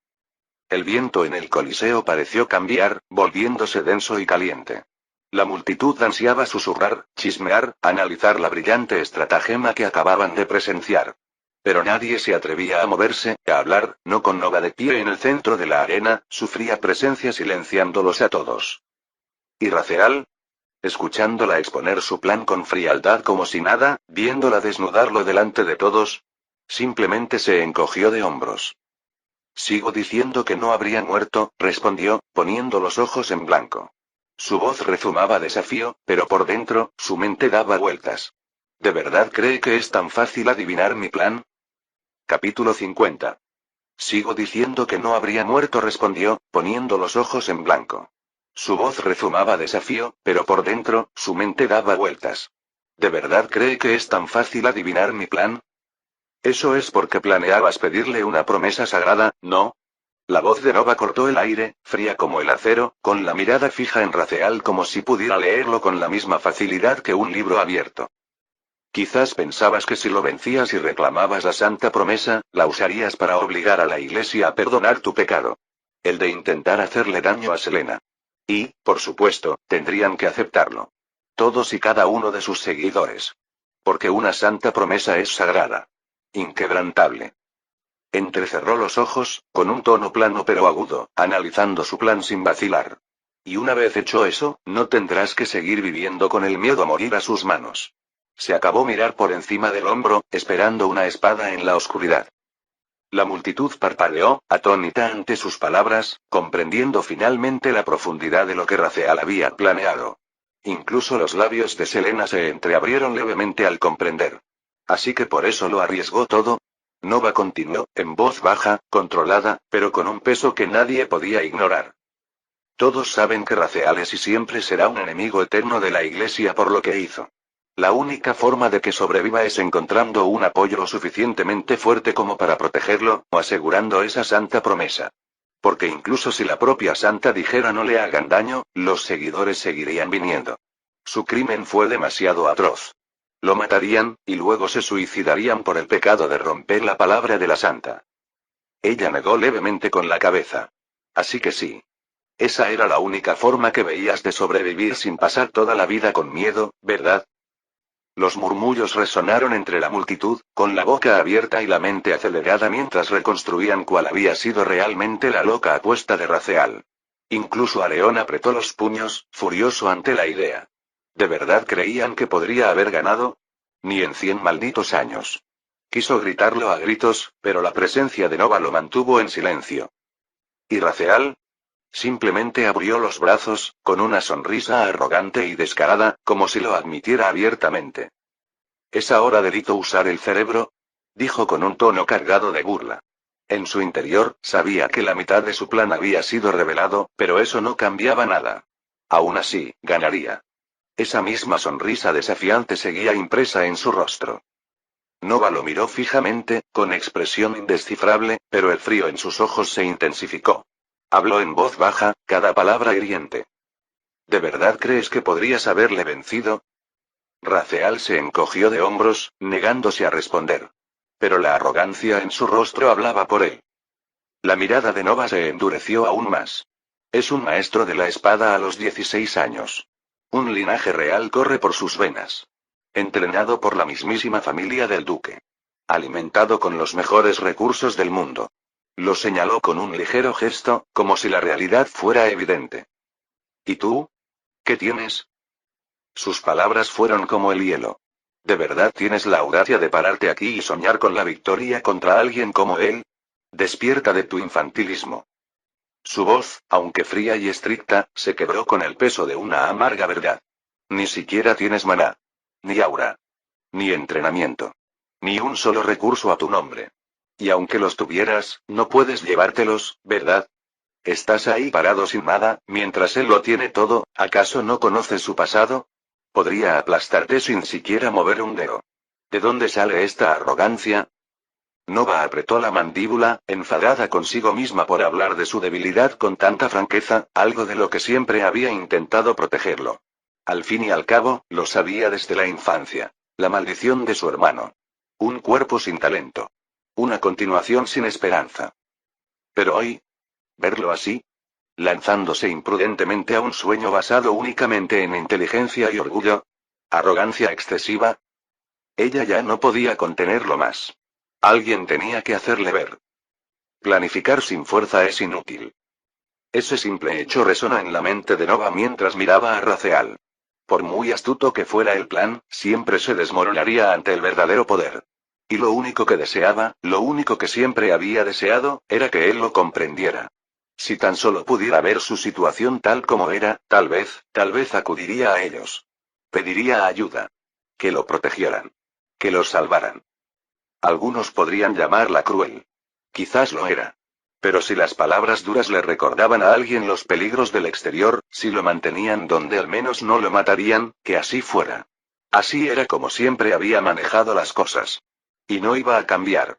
El viento en el Coliseo pareció cambiar, volviéndose denso y caliente. La multitud ansiaba susurrar, chismear, analizar la brillante estratagema que acababan de presenciar. Pero nadie se atrevía a moverse, a hablar, no con Nova de pie en el centro de la arena, su fría presencia silenciándolos a todos. ¿Y Raceal? Escuchándola exponer su plan con frialdad como si nada, viéndola desnudarlo delante de todos, simplemente se encogió de hombros. Sigo diciendo que no habría muerto, respondió, poniendo los ojos en blanco. Su voz rezumaba desafío, pero por dentro, su mente daba vueltas. ¿De verdad cree que es tan fácil adivinar mi plan? Capítulo 50. Sigo diciendo que no habría muerto, respondió, poniendo los ojos en blanco. Su voz rezumaba desafío, pero por dentro, su mente daba vueltas. ¿De verdad cree que es tan fácil adivinar mi plan? Eso es porque planeabas pedirle una promesa sagrada, ¿no? La voz de Nova cortó el aire, fría como el acero, con la mirada fija en Raceal como si pudiera leerlo con la misma facilidad que un libro abierto. Quizás pensabas que si lo vencías y reclamabas la santa promesa, la usarías para obligar a la Iglesia a perdonar tu pecado. El de intentar hacerle daño a Selena. Y, por supuesto, tendrían que aceptarlo. Todos y cada uno de sus seguidores. Porque una santa promesa es sagrada. Inquebrantable. Entrecerró los ojos, con un tono plano pero agudo, analizando su plan sin vacilar. Y una vez hecho eso, no tendrás que seguir viviendo con el miedo a morir a sus manos. Se acabó mirar por encima del hombro, esperando una espada en la oscuridad. La multitud parpadeó, atónita ante sus palabras, comprendiendo finalmente la profundidad de lo que Raceal había planeado. Incluso los labios de Selena se entreabrieron levemente al comprender. Así que por eso lo arriesgó todo. Nova continuó, en voz baja, controlada, pero con un peso que nadie podía ignorar. Todos saben que Raceal es y siempre será un enemigo eterno de la Iglesia por lo que hizo. La única forma de que sobreviva es encontrando un apoyo lo suficientemente fuerte como para protegerlo, o asegurando esa santa promesa. Porque incluso si la propia santa dijera no le hagan daño, los seguidores seguirían viniendo. Su crimen fue demasiado atroz. Lo matarían, y luego se suicidarían por el pecado de romper la palabra de la santa. Ella negó levemente con la cabeza. Así que sí. Esa era la única forma que veías de sobrevivir sin pasar toda la vida con miedo, ¿verdad? Los murmullos resonaron entre la multitud, con la boca abierta y la mente acelerada mientras reconstruían cuál había sido realmente la loca apuesta de Raceal. Incluso Aleón apretó los puños, furioso ante la idea. ¿De verdad creían que podría haber ganado? Ni en 100 malditos años. Quiso gritarlo a gritos, pero la presencia de Nova lo mantuvo en silencio. ¿Y Raceal? Simplemente abrió los brazos, con una sonrisa arrogante y descarada, como si lo admitiera abiertamente. ¿Es ahora delito usar el cerebro? Dijo con un tono cargado de burla. En su interior, sabía que la mitad de su plan había sido revelado, pero eso no cambiaba nada. Aún así, ganaría. Esa misma sonrisa desafiante seguía impresa en su rostro. Nova lo miró fijamente, con expresión indescifrable, pero el frío en sus ojos se intensificó. Habló en voz baja, cada palabra hiriente. ¿De verdad crees que podrías haberle vencido? Raceal se encogió de hombros, negándose a responder. Pero la arrogancia en su rostro hablaba por él. La mirada de Nova se endureció aún más. Es un maestro de la espada a los 16 años. Un linaje real corre por sus venas. Entrenado por la mismísima familia del duque. Alimentado con los mejores recursos del mundo. Lo señaló con un ligero gesto, como si la realidad fuera evidente. ¿Y tú? ¿Qué tienes? Sus palabras fueron como el hielo. ¿De verdad tienes la audacia de pararte aquí y soñar con la victoria contra alguien como él? Despierta de tu infantilismo. Su voz, aunque fría y estricta, se quebró con el peso de una amarga verdad. Ni siquiera tienes maná. Ni aura. Ni entrenamiento. Ni un solo recurso a tu nombre. Y aunque los tuvieras, no puedes llevártelos, ¿verdad? Estás ahí parado sin nada, mientras él lo tiene todo, ¿acaso no conoces su pasado? Podría aplastarte sin siquiera mover un dedo. ¿De dónde sale esta arrogancia? Nova apretó la mandíbula, enfadada consigo misma por hablar de su debilidad con tanta franqueza, algo de lo que siempre había intentado protegerlo. Al fin y al cabo, lo sabía desde la infancia. La maldición de su hermano. Un cuerpo sin talento. Una continuación sin esperanza. Pero hoy, verlo así, lanzándose imprudentemente a un sueño basado únicamente en inteligencia y orgullo. Arrogancia excesiva. Ella ya no podía contenerlo más. Alguien tenía que hacerle ver. Planificar sin fuerza es inútil. Ese simple hecho resonó en la mente de Nova mientras miraba a Raceal. Por muy astuto que fuera el plan, siempre se desmoronaría ante el verdadero poder. Y lo único que deseaba, lo único que siempre había deseado, era que él lo comprendiera. Si tan solo pudiera ver su situación tal como era, tal vez acudiría a ellos. Pediría ayuda. Que lo protegieran. Que lo salvaran. Algunos podrían llamarla cruel. Quizás lo era. Pero si las palabras duras le recordaban a alguien los peligros del exterior, si lo mantenían donde al menos no lo matarían, que así fuera. Así era como siempre había manejado las cosas. Y no iba a cambiar.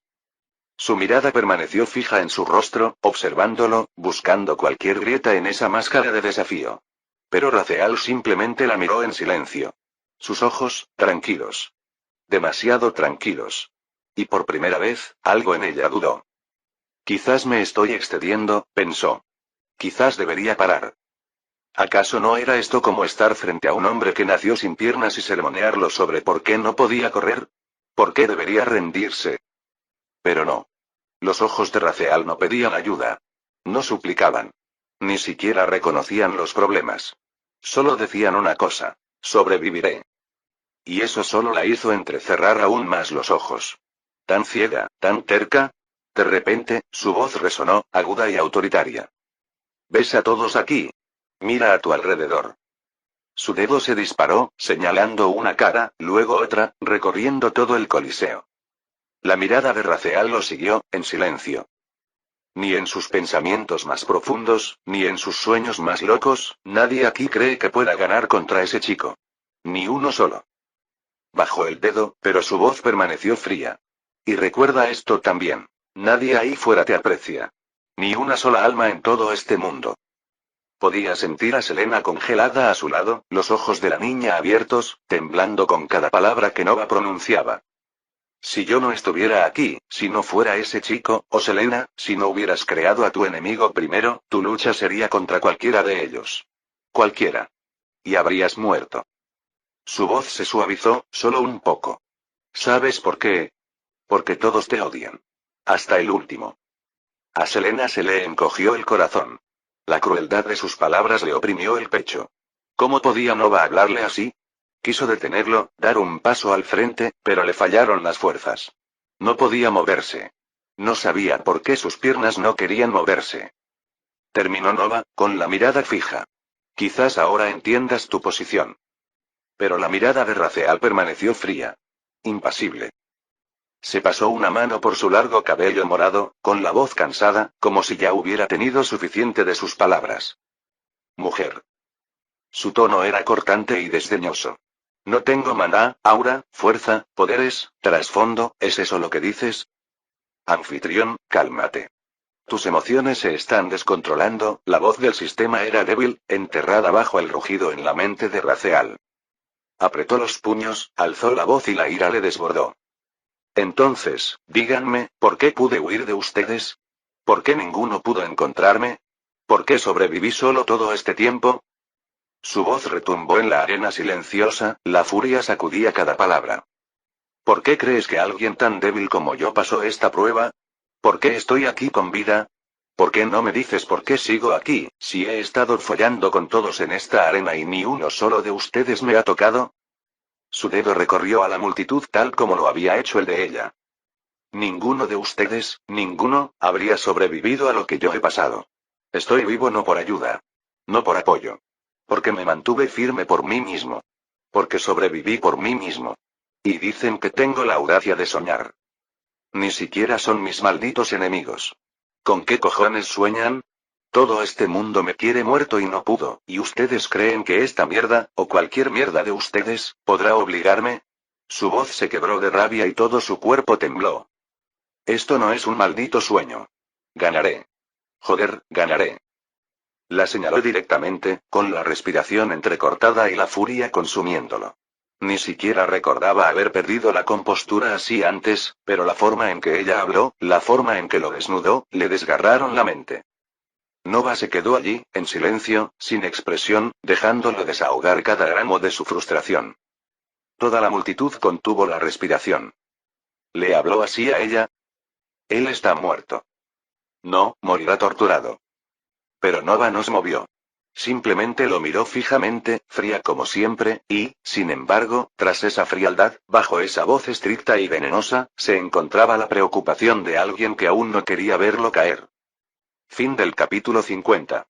Su mirada permaneció fija en su rostro, observándolo, buscando cualquier grieta en esa máscara de desafío. Pero Raziel simplemente la miró en silencio. Sus ojos, tranquilos. Demasiado tranquilos. Y por primera vez, algo en ella dudó. Quizás me estoy excediendo, pensó. Quizás debería parar. ¿Acaso no era esto como estar frente a un hombre que nació sin piernas y sermonearlo sobre por qué no podía correr? ¿Por qué debería rendirse? Pero no. Los ojos de Raziel no pedían ayuda. No suplicaban. Ni siquiera reconocían los problemas. Solo decían una cosa: sobreviviré. Y eso solo la hizo entrecerrar aún más los ojos. Tan ciega, tan terca. De repente, su voz resonó, aguda y autoritaria. ¿Ves a todos aquí? Mira a tu alrededor. Su dedo se disparó, señalando una cara, luego otra, recorriendo todo el coliseo. La mirada de Raziel lo siguió, en silencio. Ni en sus pensamientos más profundos, ni en sus sueños más locos, nadie aquí cree que pueda ganar contra ese chico. Ni uno solo. Bajó el dedo, pero su voz permaneció fría. Y recuerda esto también. Nadie ahí fuera te aprecia. Ni una sola alma en todo este mundo. Podía sentir a Selena congelada a su lado, los ojos de la niña abiertos, temblando con cada palabra que Nova pronunciaba. Si yo no estuviera aquí, si no fuera ese chico, o Selena, si no hubieras creado a tu enemigo primero, tu lucha sería contra cualquiera de ellos. Cualquiera. Y habrías muerto. Su voz se suavizó, solo un poco. ¿Sabes por qué? Porque todos te odian. Hasta el último. A Selena se le encogió el corazón. La crueldad de sus palabras le oprimió el pecho. ¿Cómo podía Nova hablarle así? Quiso detenerlo, dar un paso al frente, pero le fallaron las fuerzas. No podía moverse. No sabía por qué sus piernas no querían moverse. Terminó Nova, con la mirada fija. Quizás ahora entiendas tu posición. Pero la mirada de Raziel permaneció fría. Impasible. Se pasó una mano por su largo cabello morado, con la voz cansada, como si ya hubiera tenido suficiente de sus palabras. Mujer. Su tono era cortante y desdeñoso. No tengo maná, aura, fuerza, poderes, trasfondo, ¿es eso lo que dices? Anfitrión, cálmate. Tus emociones se están descontrolando. La voz del sistema era débil, enterrada bajo el rugido en la mente de Raziel. Apretó los puños, alzó la voz y la ira le desbordó. Entonces, díganme, ¿por qué pude huir de ustedes? ¿Por qué ninguno pudo encontrarme? ¿Por qué sobreviví solo todo este tiempo? Su voz retumbó en la arena silenciosa, la furia sacudía cada palabra. ¿Por qué crees que alguien tan débil como yo pasó esta prueba? ¿Por qué estoy aquí con vida? ¿Por qué no me dices por qué sigo aquí, si he estado follando con todos en esta arena y ni uno solo de ustedes me ha tocado? Su dedo recorrió a la multitud tal como lo había hecho el de ella. Ninguno de ustedes, ninguno, habría sobrevivido a lo que yo he pasado. Estoy vivo no por ayuda. No por apoyo. Porque me mantuve firme por mí mismo. Porque sobreviví por mí mismo. Y dicen que tengo la audacia de soñar. Ni siquiera son mis malditos enemigos. ¿Con qué cojones sueñan? Todo este mundo me quiere muerto y no pudo, ¿y ustedes creen que esta mierda, o cualquier mierda de ustedes, podrá obligarme? Su voz se quebró de rabia y todo su cuerpo tembló. Esto no es un maldito sueño. Ganaré. Joder, ganaré. La señaló directamente, con la respiración entrecortada y la furia consumiéndolo. Ni siquiera recordaba haber perdido la compostura así antes, pero la forma en que ella habló, la forma en que lo desnudó, le desgarraron la mente. Nova se quedó allí, en silencio, sin expresión, dejándolo desahogar cada gramo de su frustración. Toda la multitud contuvo la respiración. ¿Le habló así a ella? Él está muerto. No, morirá torturado. Pero Nova no se movió. Simplemente lo miró fijamente, fría como siempre, y, sin embargo, tras esa frialdad, bajo esa voz estricta y venenosa, se encontraba la preocupación de alguien que aún no quería verlo caer. Fin del capítulo 50.